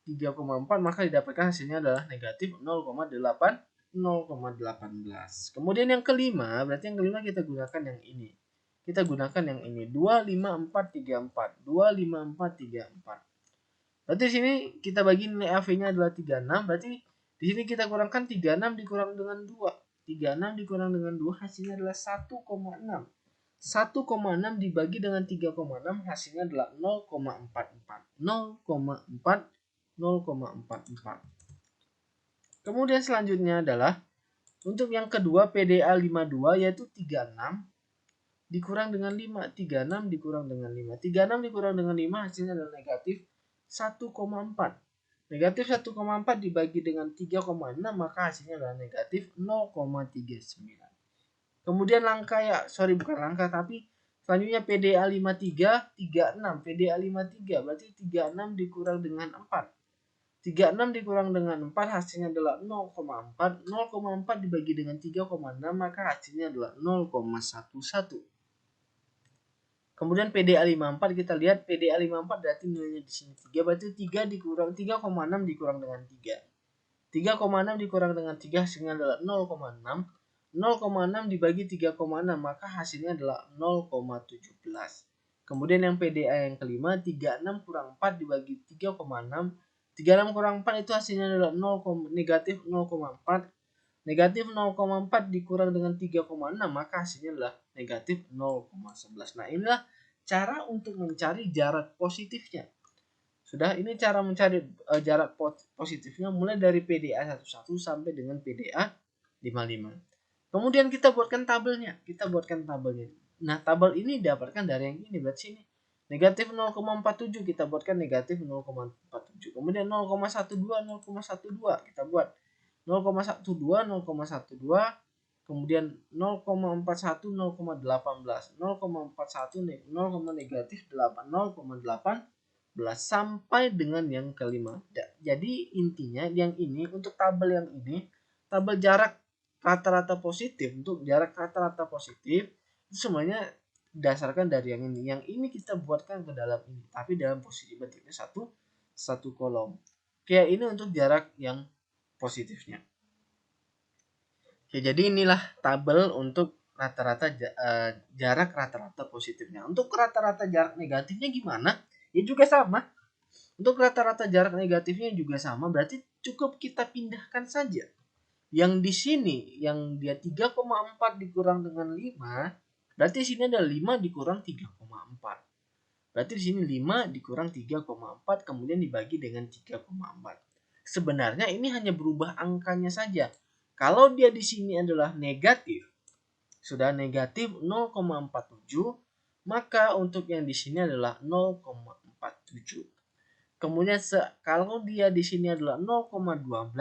3,4 maka didapatkan hasilnya adalah negatif 0,18. Kemudian yang kelima, berarti yang kelima kita gunakan yang ini. Kita gunakan yang ini 25434. 25434. Berarti di sini kita bagi nilai AV-nya adalah 36, berarti di sini kita kurangkan 36 dikurang dengan 2. 36 dikurang dengan 2 hasilnya adalah 1,6. 1,6 dibagi dengan 3,6 hasilnya adalah 0,44. 0,44. Kemudian selanjutnya adalah untuk yang kedua PDA 52 yaitu 36 dikurang dengan 5. 36 dikurang dengan 5. 36 dikurang dengan 5 hasilnya adalah negatif 1,4. Negatif 1,4 dibagi dengan 3,6 maka hasilnya adalah negatif 0,39. Kemudian tapi selanjutnya PDA 53 36. PDA 53 berarti 36 dikurang dengan 4. 36 dikurang dengan 4 hasilnya adalah 0,4. 0,4 dibagi dengan 3,6 maka hasilnya adalah 0,11. Kemudian PDA 54 kita lihat PDA 54 berarti nilainya di sini 3, berarti 3 dikurang 3,6 dikurang dengan 3. 3,6 dikurang dengan 3 hasilnya adalah 0,6. 0,6 dibagi 3,6 maka hasilnya adalah 0,17. Kemudian yang PDA yang kelima 36 kurang 4 dibagi 3,6. 36 kurang 4 itu hasilnya adalah negatif 0,4. Negatif 0,4 dikurang dengan 3,6 maka hasilnya adalah negatif 0,11. Nah, inilah cara untuk mencari jarak positifnya. Sudah, ini cara mencari jarak positifnya mulai dari PDA 11 sampai dengan PDA 55. Kemudian kita buatkan tabelnya. Nah, tabel ini didapatkan dari yang ini, berarti ini negatif 0,47 kita buatkan negatif 0,47. Kemudian 0,12 0,12 kita buat 0,12 0,12, kemudian 0,41 0,18 0,41 negatif 0,18 sampai dengan yang kelima. Jadi intinya yang ini untuk tabel yang ini, tabel jarak rata-rata positif, untuk jarak rata-rata positif itu semuanya berdasarkan dari yang ini. Yang ini kita buatkan ke dalam ini, tapi dalam posisi bentuknya satu kolom. Kayak ini untuk jarak yang positifnya. Oke, jadi inilah tabel untuk rata-rata jarak rata-rata positifnya. Untuk rata-rata jarak negatifnya gimana? Ya juga sama. Untuk rata-rata jarak negatifnya juga sama, berarti cukup kita pindahkan saja. Yang di sini yang dia 3,4 dikurang dengan 5, berarti sini ada 5 dikurang 3,4. Berarti di sini 5 dikurang 3,4 kemudian dibagi dengan 3,4. Sebenarnya ini hanya berubah angkanya saja. Kalau dia di sini adalah negatif, sudah negatif 0,47, maka untuk yang di sini adalah 0,47. Kemudian kalau dia di sini adalah 0,12,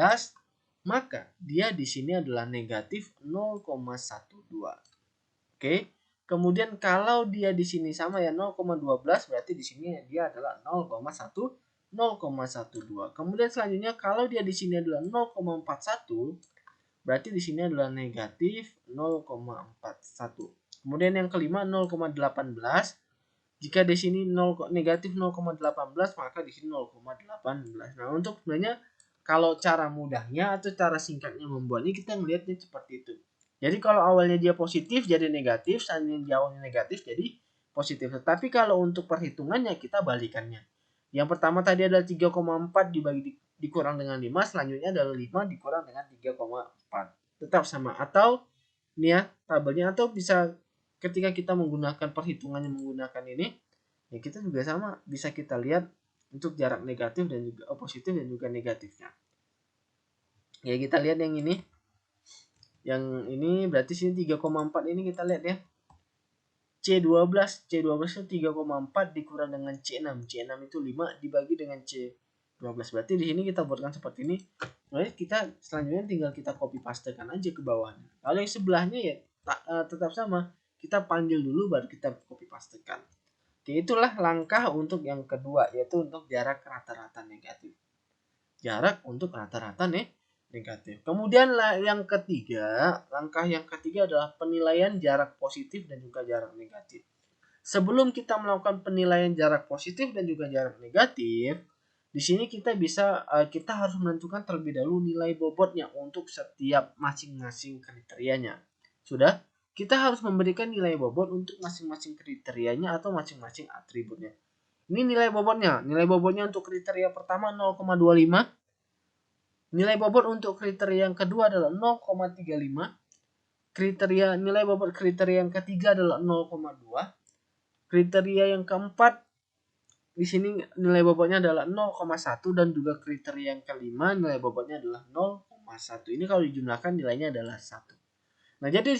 maka dia di sini adalah negatif 0,12. Oke. Kemudian kalau dia di sini sama ya 0,12, berarti di sini dia adalah 0,12. Kemudian selanjutnya kalau dia di sini adalah 0,41, berarti di sini adalah negatif 0,41. Kemudian yang kelima 0,18. Jika di sini negatif 0,18, maka di sini 0,18. Nah, untuk sebenarnya kalau cara mudahnya atau cara singkatnya membuatnya, kita melihatnya seperti itu. Jadi kalau awalnya dia positif jadi negatif, seandainya dia awalnya negatif jadi positif. Tetapi kalau untuk perhitungannya kita balikannya. Yang pertama tadi adalah 3,4 dikurang dengan 5, selanjutnya adalah 5 dikurang dengan 3,4. Tetap sama. Atau ini ya tabelnya, atau bisa ketika kita menggunakan perhitungannya menggunakan ini, ya kita juga sama bisa kita lihat untuk jarak negatif dan juga positif dan juga negatifnya. Ya kita lihat yang ini. Yang ini berarti sini 3,4 ini kita lihat ya. C12 itu 3,4 dikurang dengan C6. C6 itu 5 dibagi dengan C12. Berarti di sini kita buatkan seperti ini. Nah, kita selanjutnya tinggal kita copy pastekan aja ke bawahnya. Kalau yang sebelahnya ya tetap sama. Kita panggil dulu baru kita copy pastekan. Oke, itulah langkah untuk yang kedua, yaitu untuk jarak rata-rata negatif. Jarak untuk rata-rata negatif. Kemudian yang ketiga, langkah yang ketiga adalah penilaian jarak positif dan juga jarak negatif. Sebelum kita melakukan penilaian jarak positif dan juga jarak negatif, di sini kita harus menentukan terlebih dahulu nilai bobotnya untuk setiap masing-masing kriterianya. Sudah? Kita harus memberikan nilai bobot untuk masing-masing kriterianya atau masing-masing atributnya. Ini nilai bobotnya. Nilai bobotnya untuk kriteria pertama 0,25. Nilai bobot untuk kriteria yang kedua adalah 0,35. Nilai bobot kriteria yang ketiga adalah 0,2. Kriteria yang keempat di sini nilai bobotnya adalah 0,1 dan juga kriteria yang kelima nilai bobotnya adalah 0,1. Ini kalau dijumlahkan nilainya adalah 1. Nah, jadi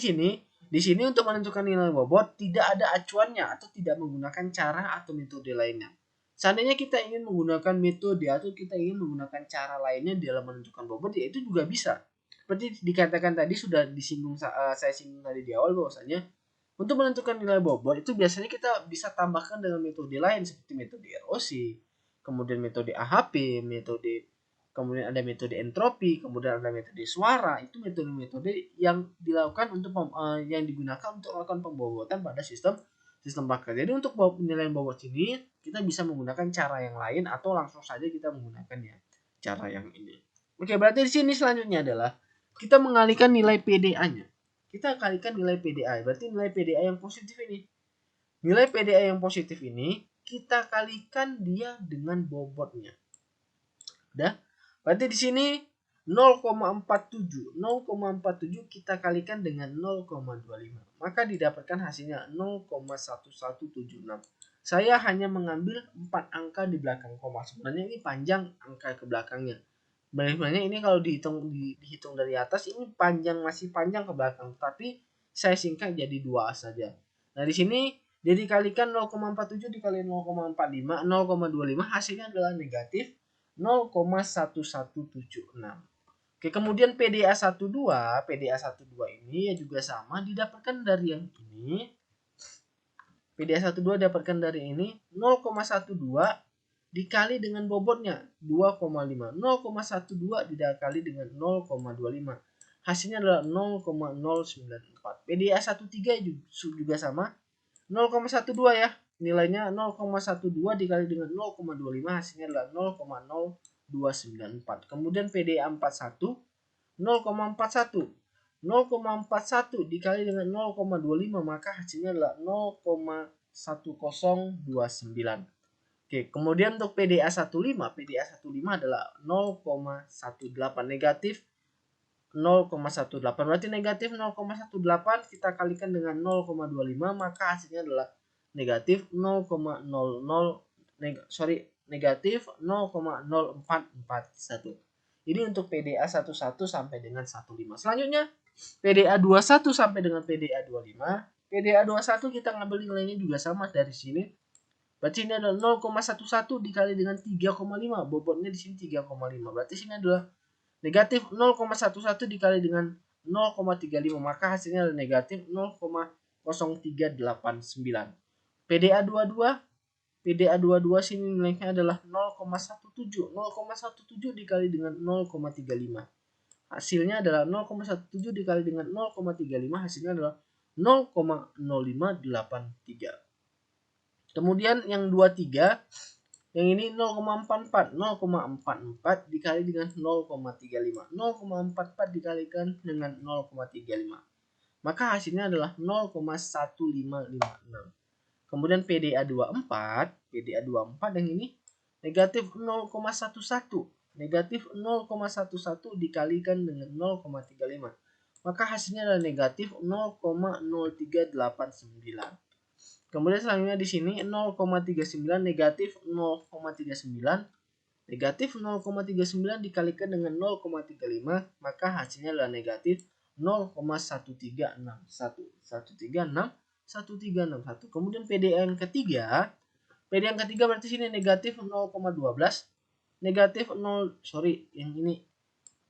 di sini untuk menentukan nilai bobot tidak ada acuannya atau tidak menggunakan cara atau metode lainnya. Seandainya kita ingin menggunakan metode atau kita ingin menggunakan cara lainnya dalam menentukan bobot, ya itu juga bisa. Seperti dikatakan tadi sudah saya singgung tadi di awal bahwasanya untuk menentukan nilai bobot itu biasanya kita bisa tambahkan dengan metode lain seperti metode ROC, kemudian metode AHP, kemudian ada metode entropi, kemudian ada metode suara. Itu metode-metode yang dilakukan yang digunakan untuk melakukan pembobotan pada sistem bakar. Jadi untuk penilaian bobot ini kita bisa menggunakan cara yang lain atau langsung saja kita menggunakan cara yang ini. Oke, berarti di sini selanjutnya adalah kita mengalihkan nilai PDA-nya. Kita kalikan nilai PDA. Berarti nilai PDA yang positif ini. Nilai PDA yang positif ini kita kalikan dia dengan bobotnya. Udah? Berarti di sini 0,47. 0,47 kita kalikan dengan 0,25. Maka didapatkan hasilnya 0,1176. Saya hanya mengambil 4 angka di belakang koma. Sebenarnya ini panjang angka ke belakangnya. Sebenarnya ini kalau dihitung dari atas ini masih panjang ke belakang. Tapi saya singkat jadi 2 saja. Nah, di sini jadi dikalikan 0,47 dikali 0,45, 0,25 hasilnya adalah negatif 0,1176. Oke, kemudian PDA12 ini ya juga sama didapatkan dari yang ini. PDA12 didapatkan dari ini 0,12 dikali dengan bobotnya 2,5. 0,12 dikali dengan 0,25. Hasilnya adalah 0,094. PDA13 juga sama 0,12 ya. Nilainya 0,12 dikali dengan 0,25 hasilnya adalah 0,0294. Kemudian PDA41 0,41. 0,41 dikali dengan 0,25 maka hasilnya adalah 0,1029. Oke, kemudian untuk PDA15 adalah 0,18 negatif 0,18. Berarti negatif 0,18 kita kalikan dengan 0,25 maka hasilnya adalah negatif 0,00 negatif 0,0441. Ini untuk PDA 11 sampai dengan 15. Selanjutnya PDA 21 sampai dengan PDA 25. PDA 21 kita ngambil nilainya juga sama dari sini. Berarti ini adalah 0,11 dikali dengan 3,5. Bobotnya di sini 3,5. Berarti sini adalah negatif 0,11 dikali dengan 0,35. Maka hasilnya adalah negatif 0,0389. PDA 22. PDA 22 sini nilainya adalah 0,17. 0,17 dikali dengan 0,35. Hasilnya adalah 0,17 dikali dengan 0,35. Hasilnya adalah 0,0583. Kemudian yang 23, yang ini 0,44. 0,44 dikali dengan 0,35. 0,44 dikalikan dengan 0,35. Maka hasilnya adalah 0,1556. Kemudian PDA 24, PDA 24 yang ini negatif 0,11. Negatif 0,11 dikalikan dengan 0,35. Maka hasilnya adalah negatif 0,0389. Kemudian selanjutnya di sini 0,39 negatif 0,39. Negatif 0,39 dikalikan dengan 0,35, maka hasilnya adalah negatif 0,1361. 1361. Kemudian PDA yang ketiga, PDA yang ketiga berarti sini negatif 0,12. Negatif 0, yang ini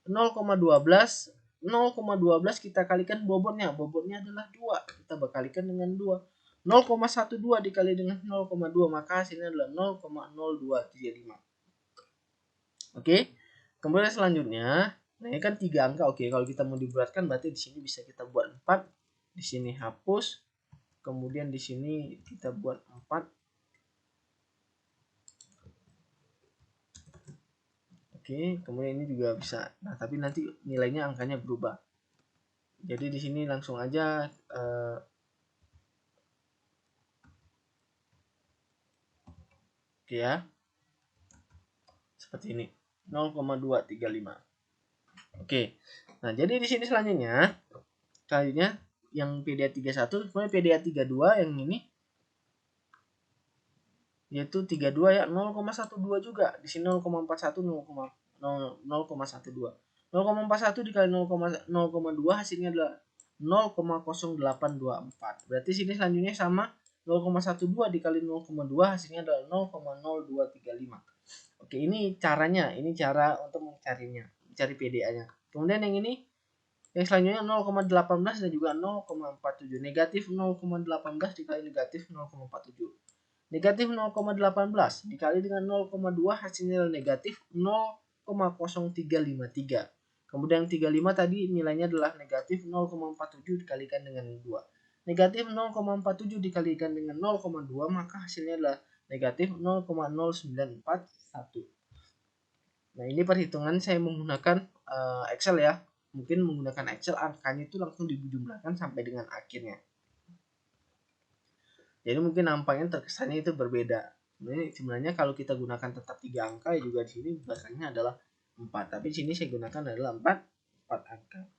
0,12. 0,12 kita kalikan bobotnya. Bobotnya adalah 2. Kita berkalikan dengan 2. 0,12 dikali dengan 0,2, maka hasilnya adalah 0,0235. Oke. Kemudian selanjutnya, nah ini kan 3 angka. Oke, kalau kita mau dibulatkan berarti di sini bisa kita buat 4. Di sini hapus. Kemudian di sini kita buat 4. Oke, kemudian ini juga bisa. Nah, tapi nanti nilainya angkanya berubah. Jadi di sini langsung aja oke ya. Seperti ini. 0,235. Oke. Nah, jadi di sini selanjutnya yang PDA 31, kemudian PDA 32 yang ini yaitu 32 ya 0,12 juga. Di sini 0,41 0,12. 0,41 dikali 0,2 hasilnya adalah 0,0824. Berarti sini selanjutnya sama 0,12 dikali 0,2 hasilnya adalah 0,0235. Oke, ini caranya, ini cara untuk mencarinya, mencari PDA-nya. Kemudian yang ini yang selanjutnya 0,18 dan juga 0,47. Negatif 0,18 dikali negatif 0,47. Negatif 0,18 dikali dengan 0,2 hasilnya adalah negatif 0,0353. Kemudian 35 tadi nilainya adalah negatif 0,47 dikalikan dengan 2. Negatif 0,47 dikalikan dengan 0,2 maka hasilnya adalah negatif 0,0941. Nah, ini perhitungan saya menggunakan Excel ya. Mungkin menggunakan Excel angkanya itu langsung dijumlahkan sampai dengan akhirnya. Jadi mungkin nampaknya terkesannya itu berbeda. Sebenarnya kalau kita gunakan tetap 3 angka ya juga di sini belakangnya adalah 4. Tapi di sini saya gunakan adalah 4 angka.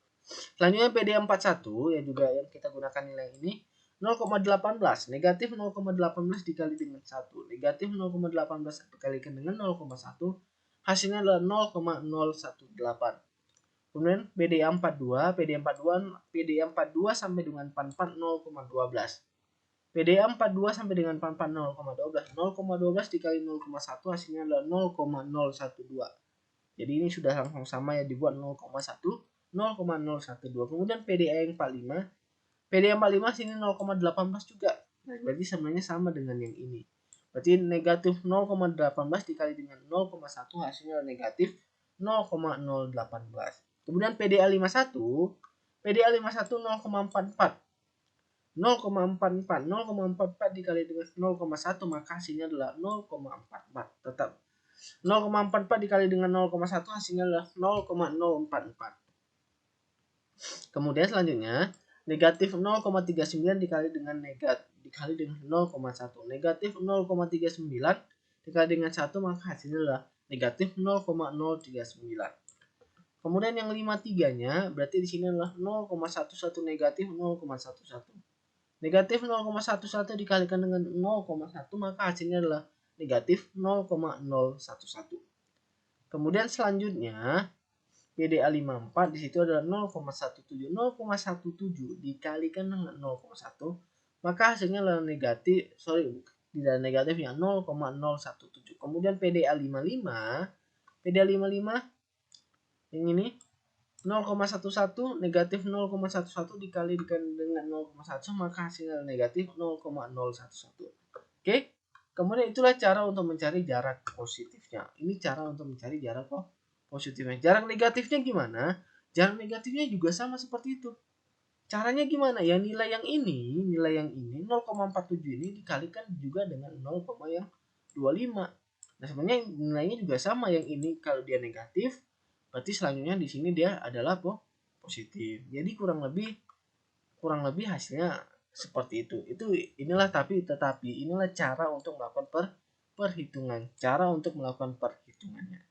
Selanjutnya PDA 41 ya juga yang kita gunakan nilai ini 0,18. Negatif 0,18 dikali dengan 1. Negatif 0,18 dikalikan dengan 0,1. Hasilnya adalah 0,018. Kemudian PDA 42, PDA 42 sampai dengan 44 0,12. PDA 42 sampai dengan 44 0,12. 0,12 dikali 0,1 hasilnya adalah 0,012. Jadi ini sudah langsung sama ya, dibuat 0,1 0,012. Kemudian PDA yang 45. PDA 45 sini 0,18 juga. Nah, berarti sebenarnya sama dengan yang ini. Berarti negatif 0,18 dikali dengan 0,1 hasilnya negatif 0,018. Kemudian PDA 51. PDA 51 0,44. 0,44 dikali dengan 0,1 maka hasilnya adalah 0,44. Tetap 0,44 dikali dengan 0,1 hasilnya adalah 0,044. Kemudian selanjutnya negatif 0,39 dikali dengan 0,1. Negatif 0,39 dikali dengan 1 maka hasilnya adalah negatif 0,039. Kemudian yang 53-nya berarti di sini adalah 0,11 negatif 0,11. Negatif 0,11 dikalikan dengan 0,1 maka hasilnya adalah negatif 0,011. Kemudian selanjutnya PDA 54 di situ adalah 0,17. 0,17 dikalikan dengan 0,1 maka hasilnya adalah negatif, tidak negatifnya 0,017. Kemudian PDA 55 yang ini 0,11 negatif 0,11 dikalikan dengan 0,1 maka hasilnya negatif 0,011. Oke, kemudian itulah cara untuk mencari jarak positifnya. Ini cara untuk mencari jarak positifnya. Jarak negatifnya gimana? Jarak negatifnya juga sama seperti itu. Caranya gimana? Ya nilai yang ini 0,47 ini dikalikan juga dengan 0,25. Nah, sebenarnya nilainya juga sama. Yang ini kalau dia negatif, berarti selanjutnya di sini dia adalah positif. Jadi kurang lebih hasilnya seperti itu. Tetapi inilah cara untuk melakukan perhitungan. Cara untuk melakukan perhitungannya.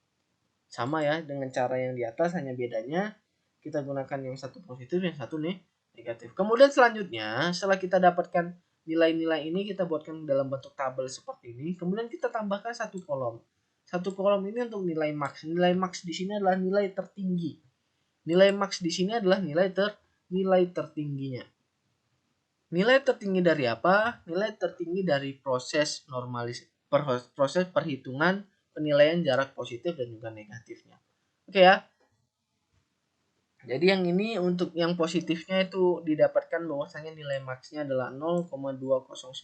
Sama ya dengan cara yang di atas, hanya bedanya kita gunakan yang satu positif, yang satu negatif. Kemudian selanjutnya setelah kita dapatkan nilai-nilai ini, kita buatkan dalam bentuk tabel seperti ini. Kemudian kita tambahkan satu kolom. Satu kolom ini untuk nilai max. Nilai max di sini adalah nilai tertinggi. Nilai max di sini adalah nilai tertingginya. Nilai tertinggi dari apa? Nilai tertinggi dari proses perhitungan penilaian jarak positif dan juga negatifnya. Oke ya. Jadi yang ini untuk yang positifnya itu didapatkan bahwasanya nilai maxnya adalah 0,2095.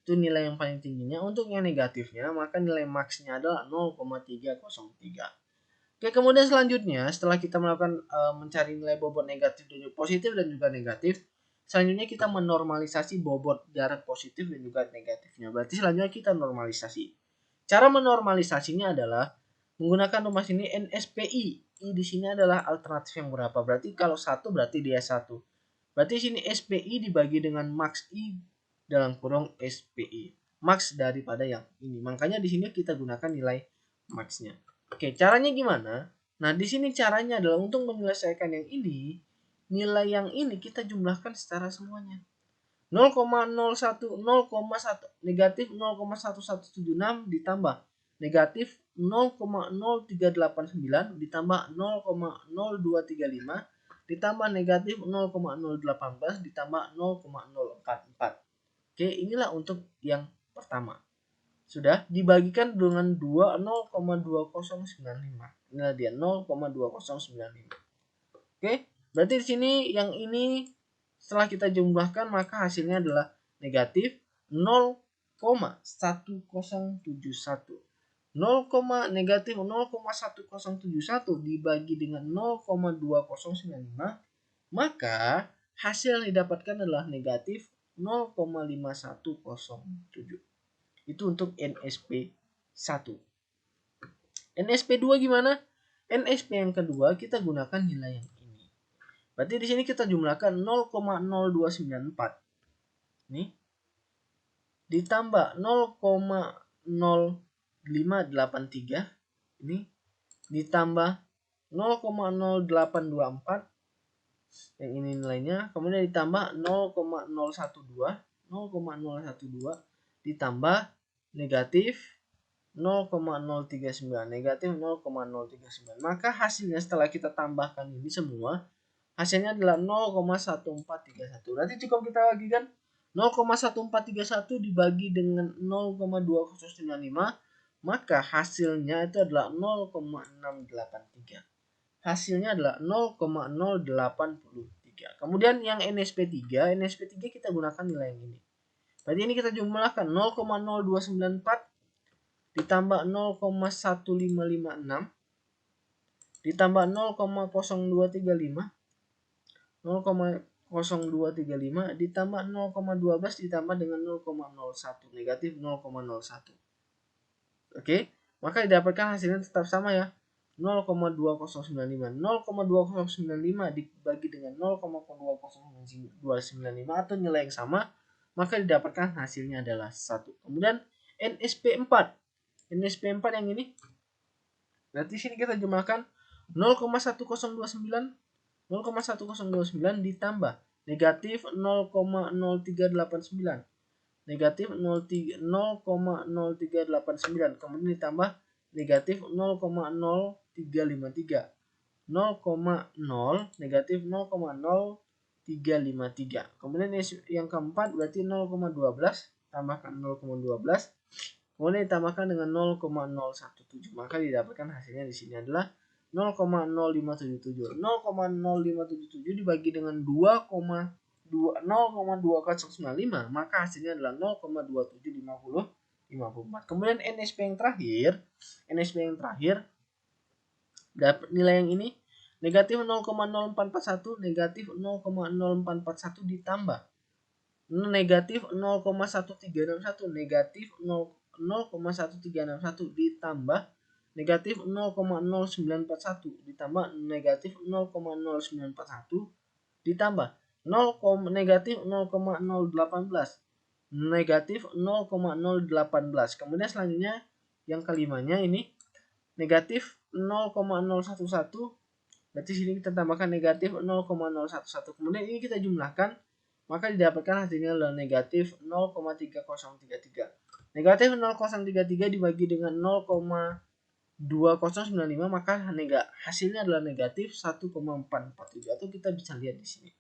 Itu nilai yang paling tingginya. Untuk yang negatifnya maka nilai maxnya adalah 0,303. Oke, kemudian selanjutnya setelah kita melakukan mencari nilai bobot negatif dan juga positif dan juga negatif, selanjutnya kita menormalisasi bobot jarak positif dan juga negatifnya. Berarti selanjutnya kita normalisasi. Cara menormalisasinya adalah menggunakan rumus ini NSPI. I di sini adalah alternatif yang berapa? Berarti kalau 1 berarti dia 1. Berarti sini SPI dibagi dengan max I dalam kurung SPI. Max daripada yang ini. Makanya di sini kita gunakan nilai maxnya. Oke, caranya gimana? Nah, di sini caranya adalah untuk menyelesaikan yang ini, nilai yang ini kita jumlahkan secara semuanya. 0,01 negatif 0,1176 ditambah negatif 0,0389 ditambah 0,0235 ditambah negatif 0,018 ditambah 0,044. Oke, inilah untuk yang pertama. Sudah dibagikan dengan 2095. Inilah dia 0,2095. Oke, berarti di sini yang ini setelah kita jumlahkan maka hasilnya adalah negatif 0,1071. Negatif 0,1071 dibagi dengan 0,2095 maka hasil yang didapatkan adalah negatif 0,5107. Itu untuk NSP 1. NSP 2 gimana? NSP yang kedua kita gunakan nilai yang ini. Berarti di sini kita jumlahkan 0,0294. Nih. Ditambah 0,0583. Ini ditambah 0,0824. Yang ini nilainya. Kemudian ditambah 0,012 ditambah negatif 0,039 negatif 0,039. Maka hasilnya setelah kita tambahkan ini semua, hasilnya adalah 0,1431. Berarti cukup kita bagikan 0,1431 dibagi dengan 0,2095, maka hasilnya itu adalah 0,683. Hasilnya adalah 0,083. Kemudian yang NSP3 kita gunakan nilai yang ini. Berarti ini kita jumlahkan 0,0294 ditambah 0,1556 ditambah 0,0235 ditambah 0,12 ditambah dengan 0,01 negatif 0,01. Oke, maka didapatkan hasilnya tetap sama ya, 0,2095. 0,2095 dibagi dengan 0,2095 atau nilai yang sama, maka didapatkan hasilnya adalah 1. Kemudian NSP4 yang ini, berarti sini kita jumlahkan 0,1029 ditambah negatif 0,0389, negatif 0,0389, kemudian ditambah negatif 0,0353, 0,0 negatif 0,0353. Kemudian yang keempat berarti 0,12 tambahkan 0,12, kemudian ditambahkan dengan 0,017, maka didapatkan hasilnya di sini adalah 0,0577. 0,0577 dibagi dengan 0,2095, maka hasilnya adalah 0,275054. Kemudian NSP yang terakhir dapat nilai yang ini negatif 0,0441, negatif 0,0441 ditambah negatif 0,1361, negatif 0,1361 ditambah negatif 0,0941 ditambah negatif 0,0941 ditambah negatif 0,018 negatif 0,018. Kemudian selanjutnya yang kelimanya ini negatif 0,011, berarti sini kita tambahkan negatif 0,011. Kemudian ini kita jumlahkan, maka didapatkan hasilnya adalah negatif 0,3033. Negatif 0,033 dibagi dengan 0,2095, maka hasilnya adalah negatif 1,447. Atau kita bisa lihat di sini.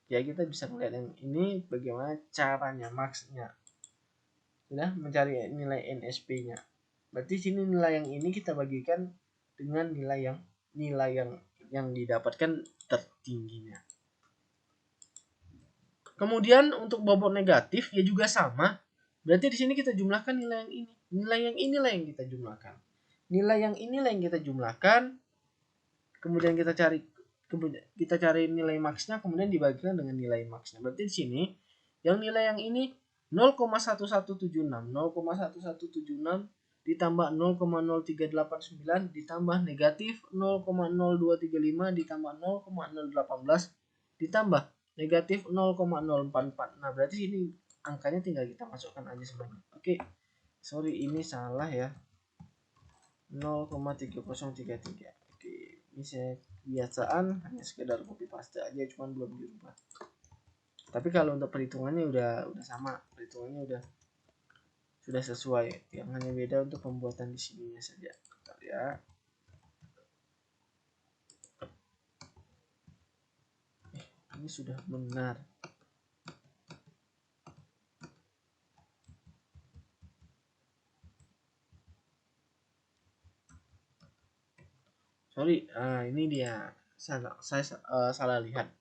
Ya, kita bisa melihat yang ini bagaimana caranya, maksnya. Sudah mencari nilai NSP-nya. Berarti sini nilai yang ini kita bagikan dengan nilai yang didapatkan tertingginya. Kemudian untuk bobot negatif ya juga sama. Berarti di sini kita jumlahkan nilai yang ini. Nilai yang inilah yang kita jumlahkan. Nilai yang inilah yang kita jumlahkan. Kemudian kita cari nilai maksnya, kemudian dibagikan dengan nilai maksnya. Berarti di sini yang nilai yang ini 0,1176, 0,1176 ditambah 0,0389 ditambah negatif 0,0235 ditambah 0,018 ditambah negatif 0,044. Nah, berarti ini angkanya tinggal kita masukkan aja semuanya. Oke. Sorry, ini salah ya. 0,3033. Oke, ini saya kebiasaan hanya sekedar copy paste aja, cuman belum dirubah. Tapi kalau untuk perhitungannya udah sama, perhitungannya sudah sesuai. Yang hanya beda untuk pembuatan di sininya saja. Bentar ya. Ini sudah benar. Sorry, ini dia. Saya salah lihat.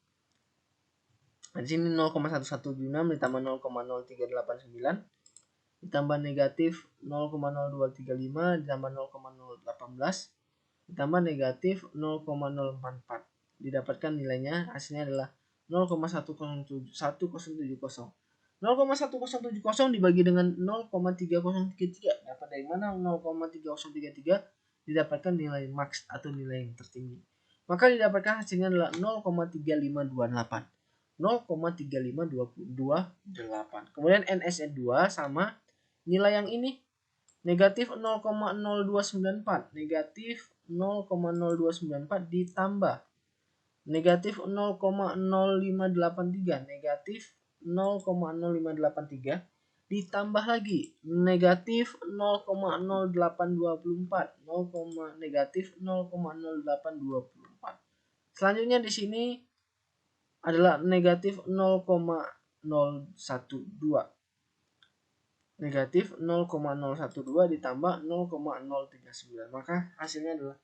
Di sini 0,1176 ditambah 0,0389 ditambah negatif 0,0235 ditambah 0,018 ditambah negatif 0,044. Didapatkan nilainya, hasilnya adalah 0,1070. 0,1070 dibagi dengan 0,3033. Dapat dari mana 0,3033? Didapatkan nilai max atau nilai yang tertinggi. Maka didapatkan hasilnya adalah 0,3528. 0,3528. Kemudian NSN2 sama nilai yang ini negatif 0,0294, negatif 0,0294 ditambah negatif 0,0583, negatif 0,0583 ditambah lagi negatif 0,0824, negatif 0,0824. Selanjutnya di sini adalah negatif 0,012. Negatif 0,012 ditambah 0,039. Maka hasilnya adalah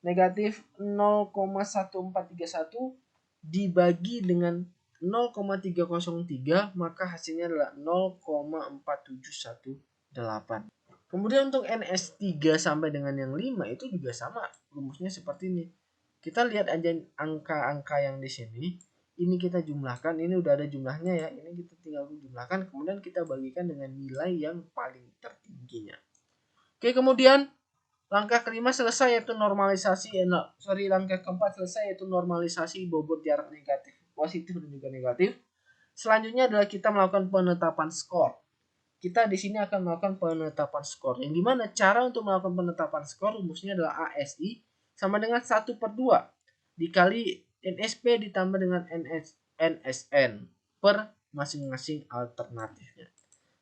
negatif 0,1431 dibagi dengan 0,303, maka hasilnya adalah 0,4718. Kemudian untuk NS3 sampai dengan yang 5 itu juga sama rumusnya seperti ini. Kita lihat aja angka-angka yang di sini. Ini kita jumlahkan, ini udah ada jumlahnya ya. Ini kita tinggal jumlahkan, kemudian kita bagikan dengan nilai yang paling tertingginya. Oke, kemudian langkah kelima selesai, yaitu langkah keempat selesai, yaitu normalisasi bobot jarak negatif, positif dan juga negatif. Selanjutnya adalah kita melakukan penetapan skor. Kita di sini akan melakukan penetapan skor. Yang dimana cara untuk melakukan penetapan skor rumusnya adalah ASI sama dengan 1/2 dikali NSP ditambah dengan NS NSN per masing-masing alternatifnya.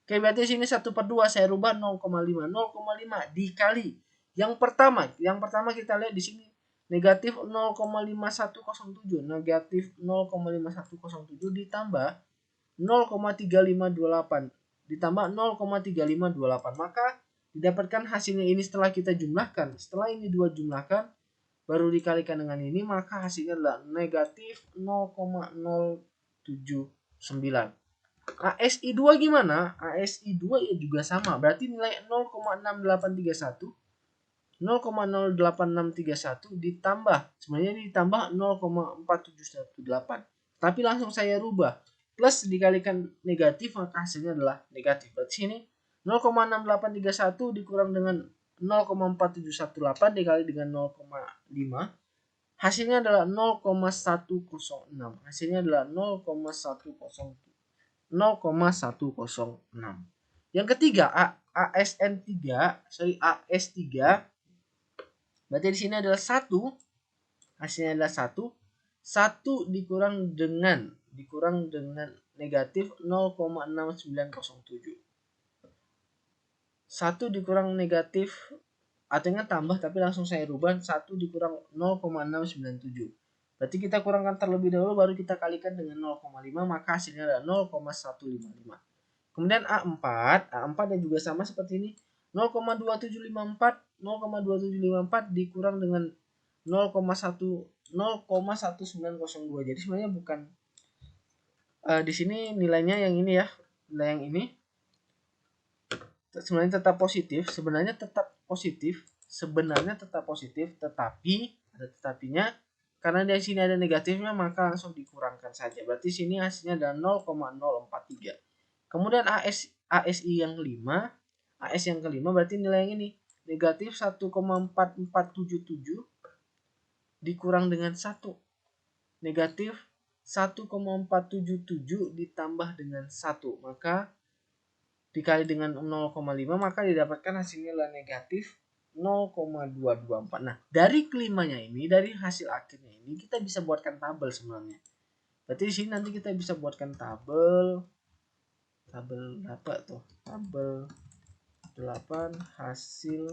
Oke, berarti sini 1/2 saya rubah 0,5. 0,5 dikali yang pertama kita lihat di sini negatif 0,5107. Negatif 0,5107 ditambah 0,3528 ditambah 0,3528. Maka didapatkan hasilnya ini setelah kita jumlahkan. Setelah ini dua jumlahkan baru dikalikan dengan ini, maka hasilnya adalah negatif 0,079. ASI2 gimana? ASI2 ya juga sama, berarti nilai 0,6831 0,08631 ditambah, sebenarnya ditambah 0,4718, tapi langsung saya rubah plus dikalikan negatif, maka hasilnya adalah negatif. Berarti sini 0,6831 dikurang dengan 0,4718 dikali dengan 0,5, hasilnya adalah 0,106. Hasilnya adalah 0,106. Yang ketiga AS3, berarti di sini adalah 1, hasilnya adalah 1 dikurang dengan negatif 0,6907. 1 dikurang negatif, artinya tambah tapi langsung saya rubah, 1 dikurang 0,697. Berarti kita kurangkan terlebih dahulu baru kita kalikan dengan 0,5, maka hasilnya adalah 0,155. Kemudian A4 yang juga sama seperti ini, 0,2754 dikurang dengan 0,1902. Jadi sebenarnya bukan di sini nilainya yang ini ya, nilai yang ini sebenarnya tetap positif, tetapi ada tetapinya, karena di sini ada negatifnya maka langsung dikurangkan saja. Berarti sini hasilnya adalah 0,043. Kemudian ASI yang kelima berarti nilai yang ini negatif 1,4477 dikurang dengan 1. Negatif 1,477 ditambah dengan 1, maka dikali dengan 0,5, maka didapatkan hasilnya adalah negatif 0,224. Nah, dari kelimanya ini, dari hasil akhirnya ini kita bisa buatkan tabel sebenarnya. Berarti di sini nanti kita bisa buatkan tabel apa tuh? Tabel 8 hasil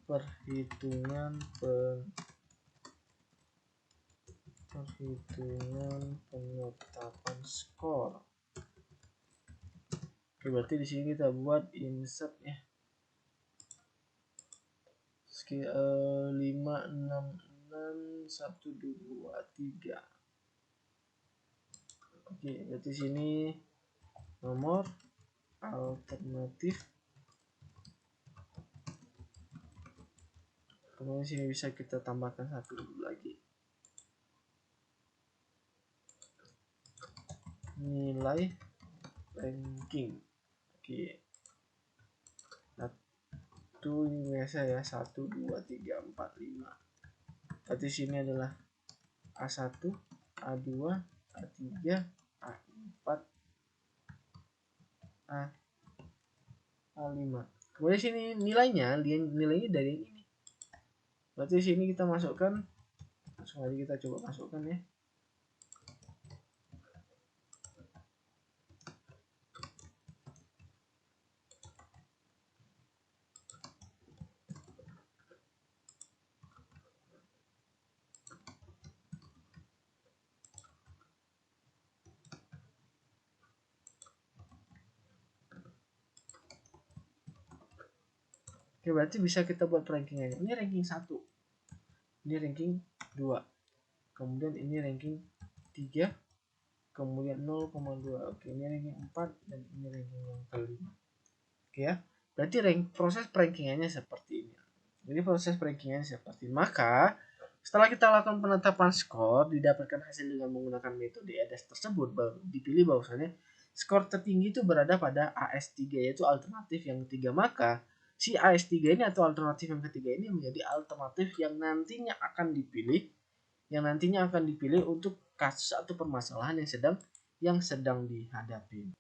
perhitungan penetapan skor. Oke, berarti di sini kita buat insert ya. 5, 6, 6, 1, 2, 3. Oke, berarti sini nomor alternatif. Kemudian sini bisa kita tambahkan satu lagi. Nilai ranking. Oke. Satu ini biasa ya, 1, 2, 3, 4, 5. Berarti sini adalah A1, A2, A3, A4, A5. Kemudian sini nilainya dari yang ini. Berarti sini kita masukkan, langsung aja kita coba masukkan ya. Oke, berarti bisa kita buat rankingannya. Ini ranking 1. Ini ranking 2. Kemudian ini ranking 3. Kemudian 0,2. Oke, ini ranking 4 dan ini ranking yang kelima. Oke ya. Berarti proses rankingannya seperti ini. Jadi proses rankingannya seperti ini. Maka setelah kita lakukan penetapan skor, didapatkan hasil dengan menggunakan metode EDAS tersebut, baru dipilih bahwasannya skor tertinggi itu berada pada AS3, yaitu alternatif yang ketiga. Maka si AS3 ini atau alternatif yang ketiga ini menjadi alternatif yang nantinya akan dipilih untuk kasus atau permasalahan yang sedang dihadapi.